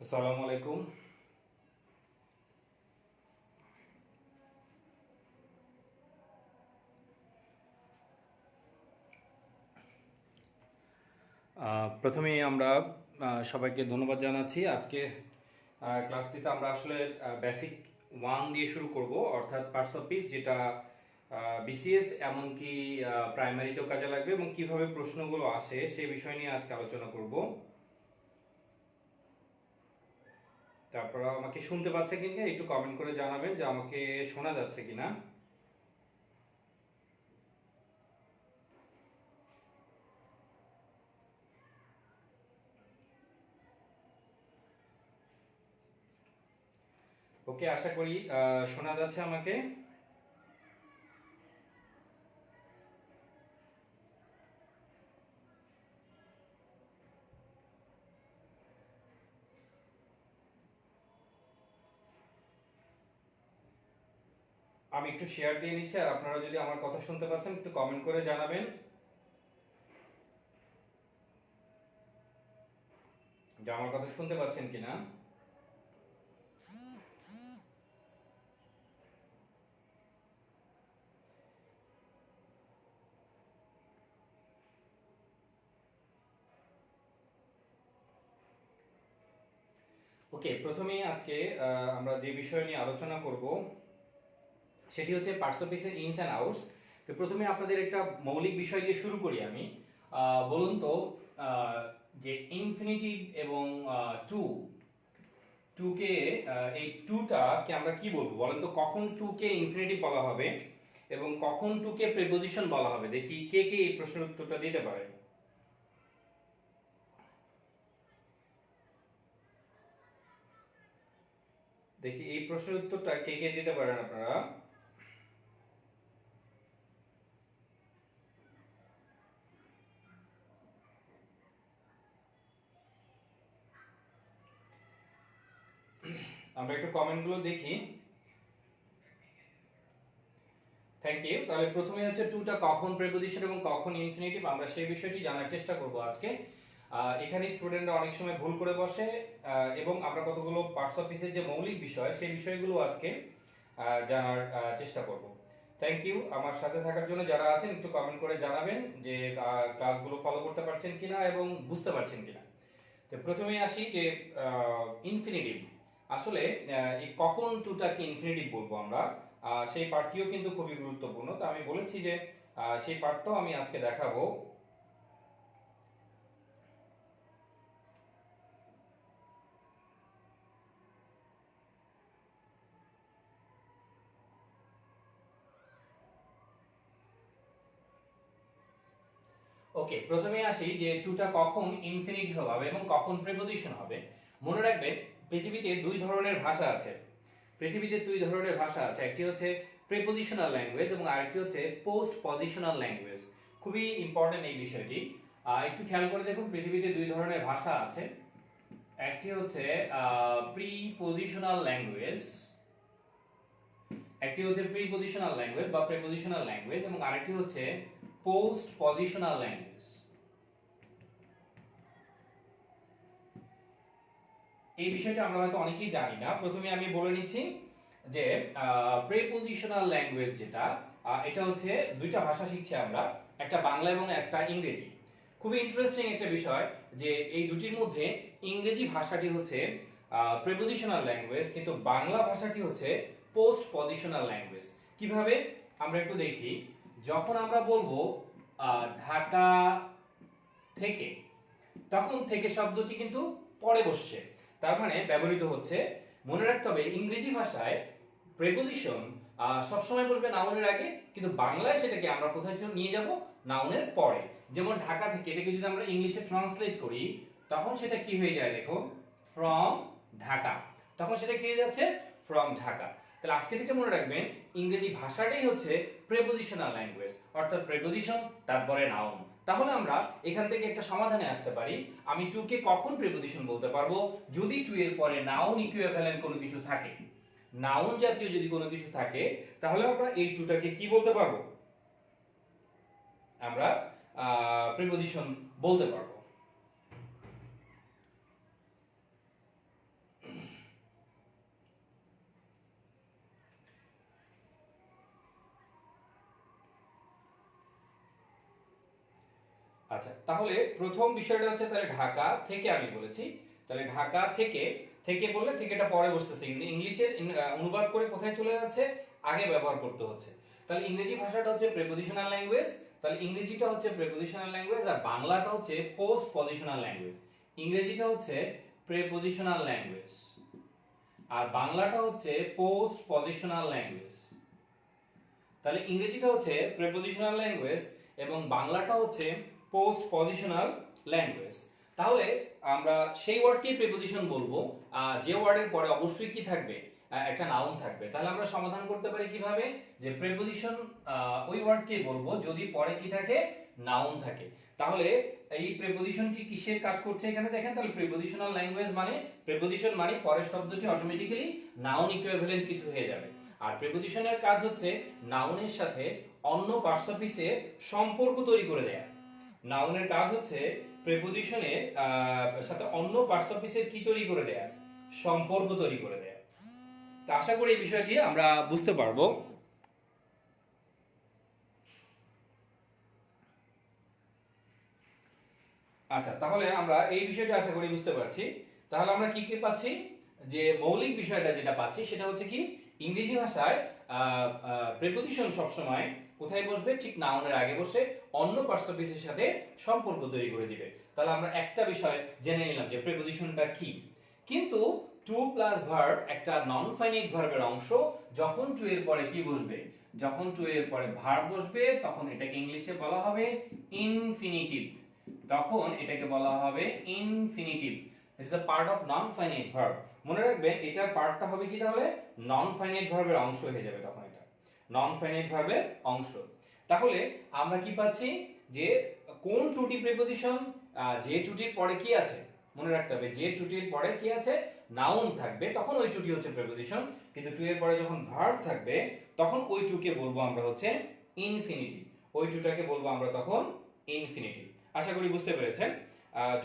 আসসালামু আলাইকুম। প্রথমেই আমরা সবাইকে ধন্যবাদ জানাচ্ছি। আজকে ক্লাসটিতে আমরা আসলে বেসিক 1 দিয়ে শুরু করব, অর্থাৎ পার্টস অফ স্পিচ, যেটা বিসিএস এমনকি প্রাইমারিতেও কাজে লাগবে এবং কিভাবে প্রশ্নগুলো আসে সেই বিষয় নিয়ে আজকে আলোচনা করব। তারপর আমাকে শুনতে পাচ্ছে কিনা একটু কমেন্ট করে জানাবেন যে আমাকে শোনা যাচ্ছে কিনা। ওকে, আশা করি শোনা যাচ্ছে আমাকে। আমি একটু শেয়ার দিয়ে নিচ্ছি, আর আপনারা যদি আমার কথা শুনতে পাচ্ছেন একটু কমেন্ট করে জানাবেন যে আমার কথা শুনতে পাচ্ছেন কিনা। ওকে, প্রথমেই আজকে আমরা যে বিষয় নিয়ে আলোচনা করব সেটি হচ্ছে পার্টস অফ স্পিচের ইনস অ্যান্ড আউটস। তো প্রথমে আপনাদের একটা মৌলিক বিষয় দিয়ে শুরু করি আমি। বলুন তো, যে ইনফিনিটিভ এবং টু টুকে এই টুটাকে আমরা কি বলবো বলেন তো? কখন টুকে ইনফিনিটিভ বলা হবে এবং কখন টুকে প্রিপোজিশন বলা হবে? দেখি কে কে এই প্রশ্নের উত্তরটা দিতে পারে। দেখি এই প্রশ্নের উত্তরটা কে কে দিতে পারেন আপনারা। আমরা একটু কমেন্টগুলো দেখি। Thank you. তাহলে প্রথমে হচ্ছে টুটা কখন প্রিপোজিশন এবং কখন ইনফিনিটিভ, আমরা সেই বিষয়টি জানার চেষ্টা করব আজকে। এখানে স্টুডেন্টরা অনেক সময় ভুল করে বসে, এবং আমরা কতগুলো পার্টস অফ স্পিচের যে মৌলিক বিষয় সেই বিষয়গুলো আজকে জানার চেষ্টা করব। থ্যাংক ইউ আমার সাথে থাকার জন্য। যারা আছেন একটু কমেন্ট করে জানাবেন যে ক্লাসগুলো ফলো করতে পারছেন কিনা এবং বুঝতে পারছেন কিনা। তো প্রথমে আসি যে ইনফিনিটিভ আসলে এই কখন টুটাকে ইনফিনিটিভ বলবো আমরা, সেই পার্টটিও কিন্তু খুবই গুরুত্বপূর্ণ। তো আমি বলেছি যে সেই পার্টটাও আমি আজকে দেখাবো। ওকে, প্রথমে আসি যে টুটা কখন ইনফিনিটিভ হবে এবং কখন প্রিপোজিশন হবে। মনে রাখবেন, পৃথিবীতে দুই ধরনের ভাষা আছে। পৃথিবীতে দুই ধরনের ভাষা আছে, একটি হচ্ছে প্রিপোজিশনাল ল্যাঙ্গুয়েজ এবং আরেকটি হচ্ছে পোস্ট পজিশনাল ল্যাঙ্গুয়েজ। খুবই ইম্পর্টেন্ট এই বিষয়টি। একটু খেয়াল করে দেখুন, পৃথিবীতে দুই ধরনের ভাষা আছে। একটি হচ্ছে প্রিপোজিশনাল ল্যাঙ্গুয়েজ, একটি হচ্ছে প্রিপোজিশনাল ল্যাঙ্গুয়েজ বা প্রিপোজিশনাল ল্যাঙ্গুয়েজ, এবং আরেকটি হচ্ছে পোস্ট পজিশনাল ল্যাঙ্গুয়েজ। এই বিষয়টা আমরা হয়তো অনেকেই জানি না। প্রথমে আমি বলে নিচ্ছি যে প্রিপোজিশনাল ল্যাঙ্গুয়েজ যেটা, এটা হচ্ছে দুইটা ভাষা শিখছি আমরা, একটা বাংলা এবং একটা ইংরেজি। খুবই ইন্টারেস্টিং একটা বিষয় যে এই দুটির মধ্যে ইংরেজি ভাষাটি হচ্ছে প্রিপোজিশনাল ল্যাঙ্গুয়েজ, কিন্তু বাংলা ভাষাটি হচ্ছে পোস্ট পজিশনাল ল্যাঙ্গুয়েজ। কিভাবে আমরা একটু দেখি। যখন আমরা বলবো ঢাকা থেকে, তখন থেকে শব্দটি কিন্তু পরে বসছে, তার মানে ব্যবহৃত হচ্ছে। মনে রাখতে হবে ইংরেজি ভাষায় প্রেপোজিশন সবসময় বসবে নাউনের আগে, কিন্তু বাংলায় সেটাকে আমরা কোথায় নিয়ে যাব? নাউনের পরে। যেমন ঢাকা থেকে, এটাকে যদি আমরা ইংলিশে ট্রান্সলেট করি তখন সেটা কি হয়ে যায় দেখো, ফ্রম ঢাকা। তখন সেটা কি হয়ে যাচ্ছে? ফ্রম ঢাকা। তাহলে আজকে থেকে মনে রাখবেন, ইংরেজি ভাষাটাই হচ্ছে প্রেপোজিশনাল ল্যাঙ্গুয়েজ, অর্থাৎ প্রেপোজিশন তারপরে নাউন। তাহলে আমরা এখান থেকে একটা সমাধানে আসতে পারি। আমি টু কে কখন প্রিপোজিশন বলতে পারবো? যদি টু এর পরে নাউন ইকুইভ্যালেন্ট কোনো কিছু থাকে, নাউন জাতীয় যদি কোনো কিছু থাকে, তাহলে আমরা এই টুটাকে কি বলতে পারবো? আমরা প্রিপোজিশন বলতে পারবো। আচ্ছা, তাহলে প্রথম বিষয়টা হচ্ছে তাহলে ঢাকা থেকে আমি বলেছি, তাহলে ঢাকা থেকে, থেকে বললে থেকেটা পরে বসতেছে, কিন্তু ইংলিশের অনুবাদ করে কোথায় চলে যাচ্ছে, আগে ব্যবহার করতে হচ্ছে। তাহলে ইংরেজি ভাষাটা হচ্ছে প্রিপোজিশনাল ল্যাঙ্গুয়েজ, তাহলে ইংরেজিটা হচ্ছে প্রিপোজিশনাল ল্যাঙ্গুয়েজ, আর বাংলাটা হচ্ছে পোস্ট পজিশনাল ল্যাঙ্গুয়েজ। ইংরেজিটা হচ্ছে প্রিপোজিশনাল ল্যাঙ্গুয়েজ আর বাংলাটা হচ্ছে পোস্ট পজিশনাল ল্যাঙ্গুয়েজ। তাহলে ইংরেজিটা হচ্ছে প্রিপোজিশনাল ল্যাঙ্গুয়েজ এবং বাংলাটা হচ্ছে পোস্ট পজিশনাল ল্যাঙ্গুয়েজ। তাহলে আমরা সেই ওয়ার্ডকে প্রিপোজিশন বলবো, যে ওয়ার্ডের পরে অবশ্যই কি থাকবে, একটা নাউন থাকবে। তাহলে আমরা সমাধান করতে পারি কিভাবে, যে প্রিপোজিশন ওই ওয়ার্ডকে বলবো যদি পরে কি থাকে, নাউন থাকে। তাহলে এই প্রিপোজিশনটি কিসের কাজ করছে এখানে দেখেন, তাহলে প্রিপোজিশনাল ল্যাঙ্গুয়েজ মানে প্রিপোজিশন মানে পরের শব্দটি অটোমেটিক্যালি নাউন ইকুইভ্যালেন্ট কিছু হয়ে যাবে। আর প্রিপোজিশনের কাজ হচ্ছে নাউনের সাথে অন্য পার্টস অফ স্পিচের সম্পর্ক তৈরি করে দেয়া। নাউনের কাজ হচ্ছে প্রিপোজিশনের সাথে অন্য পার্টস অফ স্পিচের কি তৈরি করে দেয়া, সম্পর্ক তৈরি করে দেয়া। তো আশা করি এই বিষয়টি আমরা বুঝতে পারবো। আচ্ছা, তাহলে আমরা এই বিষয়টি আশা করি বুঝতে পারছি। তাহলে আমরা কি কি পাচ্ছি, যে মৌলিক বিষয়টা যেটা পাচ্ছি সেটা হচ্ছে কি, ইংরেজি ভাষায় প্রিপোজিশন সবসময় কোথায় বসবে, ঠিক নাউনের আগে বসে অন্য পার্টস অফ স্পিচের সাথে সম্পর্ক তৈরি করে দিবে। তাহলে আমরা একটা বিষয় জেনে নিলাম যে প্রিপোজিশনটা কি। কিন্তু টু প্লাস ভার্ব একটা নন ফাইনাইট ভার্বের অংশ, যখন টু এর পরে কি বসবে, যখন টু এর পরে ভার্ব বসবে তখন এটাকে ইংলিশে বলা হবে ইনফিনিটিভ, তখন এটাকে বলা হবে infinitive. It's a part of non finite verb. মনে রাখবেন এটার পার্টটা হবে কি, তাহলে নন ফাইনাইট ভার্বের অংশ হয়ে যাবে, তখন এটা নন ফাইনাইট ভার্বের অংশ। তাহলে আমরা কি পাচ্ছি, যে কোন টুটি প্রিপোজিশন, যে টুটির পরে কি আছে, মনে রাখতে হবে যে টুটির পরে কি আছে, নাউন থাকবে তখন ওই টুটি হচ্ছে প্রিপোজিশন, কিন্তু টু এর পরে যখন ভার্ব থাকবে তখন ওই টুকে বলবো আমরা হচ্ছে ইনফিনিটিভ, ওই টুটাকে বলবো আমরা তখন ইনফিনিটিভ। আশা করি বুঝতে পেরেছেন।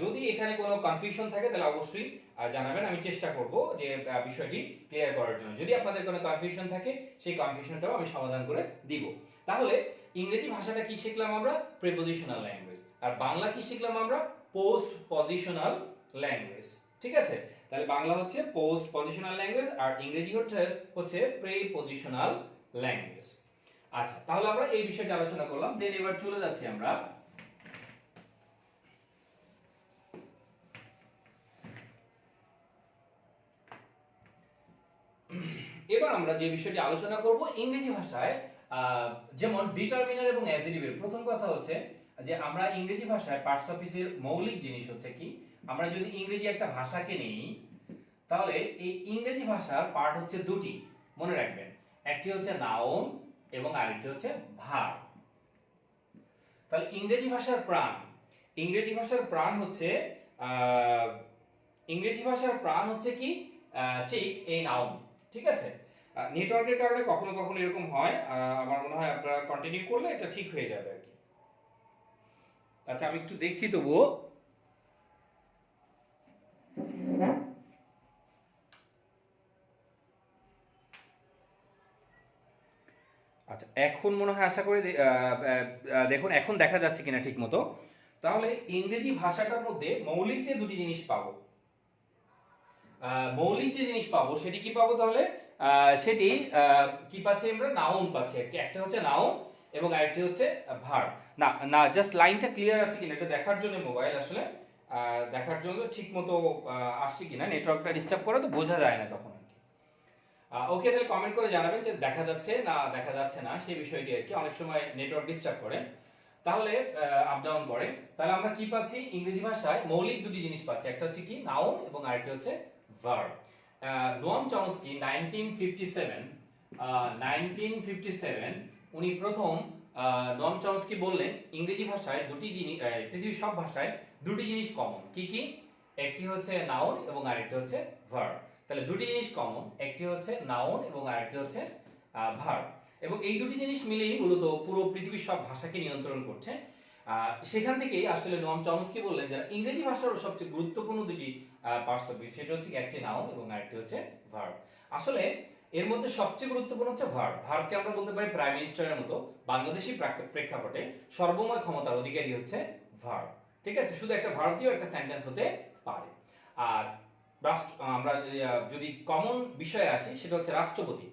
যদি এখানে কোনো কনফিউশন থাকে তাহলে অবশ্যই জানাবেন, আমি চেষ্টা করব যে বিষয়টি ক্লিয়ার করার জন্য। যদি আপনাদের কোনো কনফিউশন থাকে সেই কনফিউশনটাও আমি সমাধান করে দিব। তাহলে ইংরেজি ভাষাটা কি শিখলাম আমরা, প্রিপোজিশনাল ল্যাঙ্গুয়েজ, আর বাংলা কি শিখলাম আমরা, পোস্ট পজিশনাল ল্যাঙ্গুয়েজ। ঠিক আছে, তাহলে বাংলা হচ্ছে পোস্ট পজিশনাল ল্যাঙ্গুয়েজ আর ইংরেজি হচ্ছে প্রিপোজিশনাল ল্যাঙ্গুয়েজ। আচ্ছা, তাহলে আমরা এই বিষয়টা আলোচনা করলাম। দেন এবার চলে যাচ্ছি আমরা এবার আমরা যে বিষয়টি আলোচনা করব ইংরেজি ভাষায়, যেমন ডিটারমিনার এবং অ্যাজেটিভের। প্রথম কথা হচ্ছে যে আমরা ইংরেজি ভাষায় পার্টস অফ স্পিচের মৌলিক জিনিস হচ্ছে কি, আমরা যদি ইংরেজি একটা ভাষাকে নেই তাহলে এই ইংরেজি ভাষার পার্ট হচ্ছে দুটি, মনে রাখবেন, একটি হচ্ছে নাউন এবং আরেকটি হচ্ছে ভার্ব। তাহলে ইংরেজি ভাষার প্রাণ, ইংরেজি ভাষার প্রাণ হচ্ছে ইংরেজি ভাষার প্রাণ হচ্ছে কি, ঠিক এই নাউন। ঠিক আছে, নেটওয়ার্কের কারণে কখনো কখনো এরকম হয়, আমার মনে হয় আপনারা কন্টিনিউ করলে এটা ঠিক হয়ে যাবে আর কি। আচ্ছা, আমি একটু দেখছি তবুও। আচ্ছা, এখন মনে হয় আশা করি দেখুন এখন দেখা যাচ্ছে কিনা ঠিক মতো। তাহলে ইংরেজি ভাষাটার মধ্যে মৌলিক যে দুটি জিনিস পাবো, মৌলিক যে জিনিস পাবো সেটি কি পাবো, তাহলে সেটি কি পাচ্ছি আমরা, নাউন পাচ্ছি, একটা হচ্ছে নাউন এবং আরেকটি হচ্ছে ভার্ব। না না, জাস্ট লাইনটা ক্লিয়ার আছে কিনা এটা দেখার জন্য মোবাইল আসলে দেখার জন্য ঠিক মতো আসছে কিনা, নেটওয়ার্কটা ডিস্টার্ব করে তো বোঝা যায় না তখন আর কি। ওকে, তাহলে কমেন্ট করে জানাবেন যে দেখা যাচ্ছে না দেখা যাচ্ছে না সেই বিষয়টি আর কি, অনেক সময় নেটওয়ার্ক ডিস্টার্ব করে, তাহলে আপ ডাউন করে। তাহলে আমরা কি পাচ্ছি, ইংরেজি ভাষায় মৌলিক দুটি জিনিস পাচ্ছি, একটা হচ্ছে কি নাউন এবং আরেকটি হচ্ছে ভার্ব। নোয়াম চমস্কি 1957 উনি প্রথম নোয়াম চমস্কি বললেন ইংরেজি ভাষায় দুটি জিনিস, পৃথিবীর সব ভাষায় দুটি জিনিস কমন, কি কি, একটি হচ্ছে নাউন এবং আরেকটি হচ্ছে ভার্ব। তাহলে দুটি জিনিস কমন, একটি হচ্ছে নাউন এবং আরেকটি হচ্ছে ভার্ব, এবং এই দুটি জিনিস মিলেই মূলত পুরো পৃথিবীর সব ভাষাকে নিয়ন্ত্রণ করছে। সেখান থেকেই আসলে নোয়াম চমস্কি বললেন যে ইংরেজি ভাষার সবচেয়ে গুরুত্বপূর্ণ দুটি পার্টস অফ স্পিচ, সেটা হচ্ছে একটি নাউন এবং আরেকটি হচ্ছে ভার্ব। আসলে এর মধ্যে সবচেয়ে গুরুত্বপূর্ণ হচ্ছে ভার্ব। ভার্বকে আমরা বলতে পারি প্রাইম মিনিস্টারের মতো, বাংলাদেশী প্রেক্ষাপটে সর্বময় ক্ষমতার অধিকারী হচ্ছে ভার্ব। ঠিক আছে, শুধু একটা ভার্ব দিয়েও একটা সেন্টেন্স হতে পারে। আর আমরা যদি কমন বিষয়ে আসি সেটা হচ্ছে রাষ্ট্রপতি।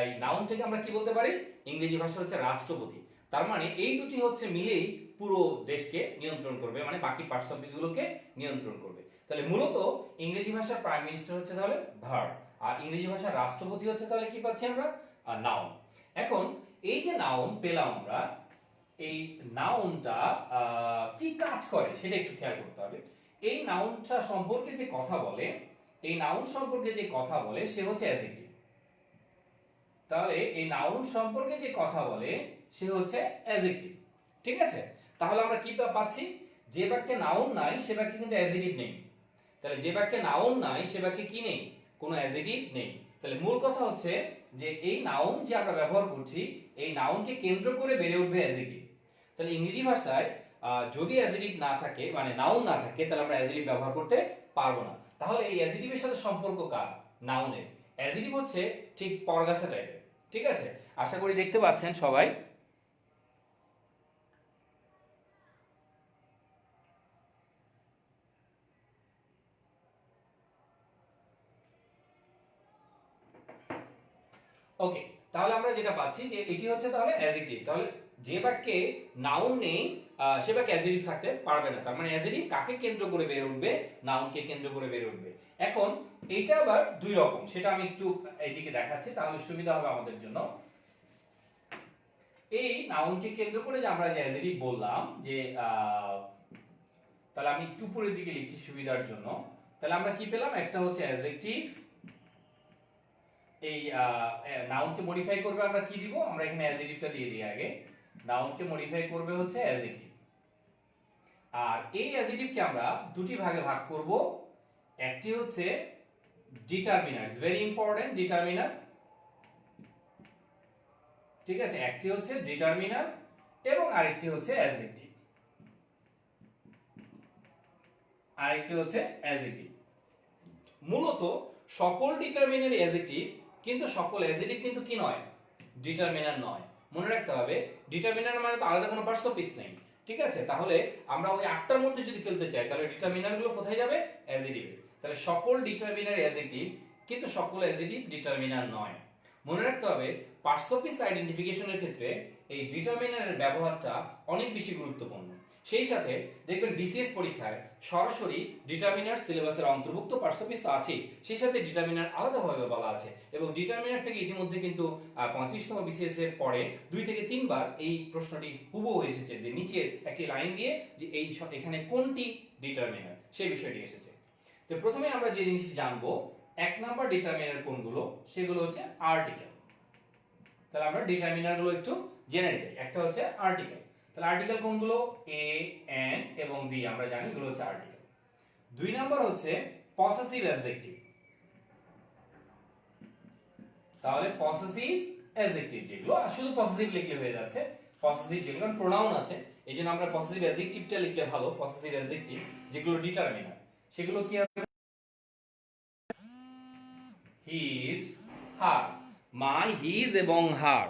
এই নাউন থেকে আমরা কি বলতে পারি, ইংরেজি ভাষা হচ্ছে রাষ্ট্রপতি। তার মানে এই দুটি হচ্ছে মিলেই পুরো দেশকে নিয়ন্ত্রণ করবে, মানে বাকি পার্টস অফ গুলোকে নিয়ন্ত্রণ করবে। তাহলে মূলত ইংরেজি ভাষার প্রাইম মিনিস্টার হচ্ছে তাহলে ভার্ব, আর ইংরেজি ভাষার রাষ্ট্রপতি হচ্ছে তাহলে কি পাচ্ছি আমরা, নাউন। এখন এই যে নাউন পেলাম আমরা, এই নাউনটা কি কাজ করে সেটা একটু খেয়াল করতে হবে। এই নাউনটা সম্পর্কে যে কথা বলে, এই নাউন সম্পর্কে যে কথা বলে সে হচ্ছে অ্যাডজেক্টিভ। তাহলে এই নাউন সম্পর্কে যে কথা বলে সে হচ্ছে অ্যাডজেক্টিভ। ঠিক আছে, তাহলে আমরা কি পাচ্ছি, যে বাক্যে নাউন নাই সে বাক্যে কিন্তু অ্যাডজেক্টিভ নেই। তাহলে যে বাক্যে নাউন নাই সে বাক্যে কি নেই, কোনো অ্যাডজেক্টিভ নেই। তাহলে মূল কথা হচ্ছে যে এই নাউন যে আমরা ব্যবহার করছি, এই নাউনকে কেন্দ্র করে বেড়ে উঠবে অ্যাডজেক্টিভ। তাহলে ইংরেজি ভাষায় যদি অ্যাডজেক্টিভ না থাকে, মানে নাউন না থাকে, তাহলে আমরা অ্যাডজেক্টিভ ব্যবহার করতে পারবো না। তাহলে এই অ্যাডজেক্টিভের সাথে সম্পর্ক কার, নাউনের। অ্যাডজেক্টিভ হচ্ছে ঠিক পরগাছা টাইপের। ঠিক আছে, আশা করি দেখতে পাচ্ছেন সবাই। ওকে, তাহলে আমরা যেটা পাচ্ছি যে এটি হচ্ছে তাহলে অ্যাডজেক্টিভ। তাহলে যে বাক্যে নাউন নেই সে বাক্যে অ্যাডজেক্টিভ থাকতে পারবে না। তার মানে অ্যাডজেক্টিভ কাকে কেন্দ্র করে বেড়ে উঠবে, নাউনকে কেন্দ্র করে বেড়ে উঠবে। এখন এটা আবার দুই রকম, সেটা আমি একটু এইদিকে দেখাচ্ছি তাহলে সুবিধা হবে আমাদের জন্য। এই নাউনকে কেন্দ্র করে যে আমরা যে অ্যাডজেক্টিভ বললাম যে তাহলে আমি একটু উপরের দিকে লিখছি সুবিধার জন্য। তাহলে আমরা কি পেলাম, একটা হচ্ছে অ্যাডজেক্টিভ। এই নাউনকে মডিফাই করবে আমরা কি দিব, আমরা এখানে অ্যাডজেক্টিভটা দিয়ে দিই আগে। নাউনকে মডিফাই করবে হচ্ছে অ্যাডজেক্টিভ। আর এই অ্যাডজেক্টিভকে আমরা দুটি ভাগে ভাগ করব। একটি হচ্ছে ডিটারমিনার, ভেরি ইম্পর্টেন্ট, ডিটারমিনার। ঠিক আছে, একটি হচ্ছে ডিটারমিনার এবং আরেকটি হচ্ছে অ্যাডজেক্টিভ। আরেকটি হচ্ছে অ্যাডজেক্টিভ। মূলত সকল ডিটারমিনার অ্যাডজেক্টিভ, কিন্তু সকল অ্যাডজেক্টিভ কিন্তু কি নয়, ডিটারমিনার নয়। মনে রাখতে হবে ডিটারমিনার মানে তো আলাদা কোনো পার্টস অফ স্পিচ নেই। ঠিক আছে, তাহলে আমরা ওই আটটার মধ্যে যদি ফেলতে চাই তাহলে ডিটারমিনার গুলো কোথায় যাবে, অ্যাডজেক্টিভে। তাহলে সকল ডিটারমিনার অ্যাডজেক্টিভ, কিন্তু সকল অ্যাডজেক্টিভ ডিটারমিনার নয়। মনে রাখতে হবে পার্টস অফ স্পিচ আইডেন্টিফিকেশনের ক্ষেত্রে এই ডিটারমিনারের ব্যবহারটা অনেক বেশি গুরুত্বপূর্ণ। সেই সাথে দেখবেন বিসিএস পরীক্ষায় সরাসরি ডিটারমিনার সিলেবাসের অন্তর্ভুক্ত পার্টস অফ স্পিচ তো আছেই, সেই সাথে ডিটারমিনার আলাদাভাবে বলা আছে। এবং ডিটারমিনার থেকে ইতিমধ্যে কিন্তু 35তম বিসিএস এর পরে 2 থেকে 3 বার এই প্রশ্নটি হুবহু এসেছে, যে নিচে একটি লাইন দিয়ে যে এই এখানে কোনটি ডিটারমিনার সেই বিষয়টি এসেছে। তো প্রথমে আমরা যে জিনিসটি জানবো, 1 নাম্বার ডিটারমিনার কোনগুলো, সেগুলো হচ্ছে আর্টিকেল। তাহলে আমরা ডিটারমিনার গুলো একটু জেনে নিই। একটা হচ্ছে আর্টিকেল। তাহলে আর্টিকেল কোনগুলো, এ, এন এবং দি, আমরা জানি এগুলো হচ্ছে আর্টিকেল। 2 নাম্বার হচ্ছে পসেসিভ অ্যাডজেক্টিভ। তাহলে পসেসিভ অ্যাডজেক্টিভ যেগুলো, শুধু পসেসিভ লিখলে হয়ে যাচ্ছে, পসেসিভ যেগুলো প্রোনাউন আছে এইজন্য আমরা পসেসিভ অ্যাডজেক্টিভটা লিখলে ভালো। পসেসিভ অ্যাডজেক্টিভ যেগুলো ডিটারমিনার, সেগুলো কি হবে, হিজ, হার, মাই, হিজ এবং হার।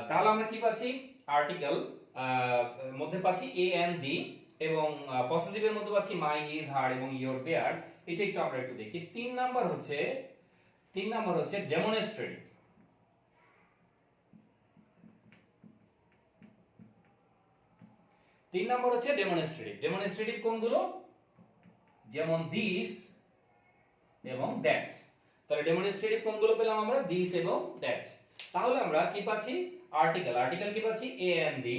তাহলে আমরা কি পাচ্ছি, আর্টিকেল মধ্যে পাচ্ছি এ এন্ড দি, এবং পসেসিভের মধ্যে পাচ্ছি মাই, হিজ, হার এবং ইওর, দেয়ার। এটা একটু আমরা একটু দেখি। 3 নাম্বার হচ্ছে ডেমনস্ট্রেটিভ। ডেমনস্ট্রেটিভ কোনগুলো, যেমন দিস এবং দ্যাট। তাহলে ডেমনস্ট্রেটিভ কোনগুলো পেলাম আমরা, দিস এবং দ্যাট। তাহলে আমরা কি পাচ্ছি, আর্টিকেল কি পাচ্ছি, এ এন্ড দি।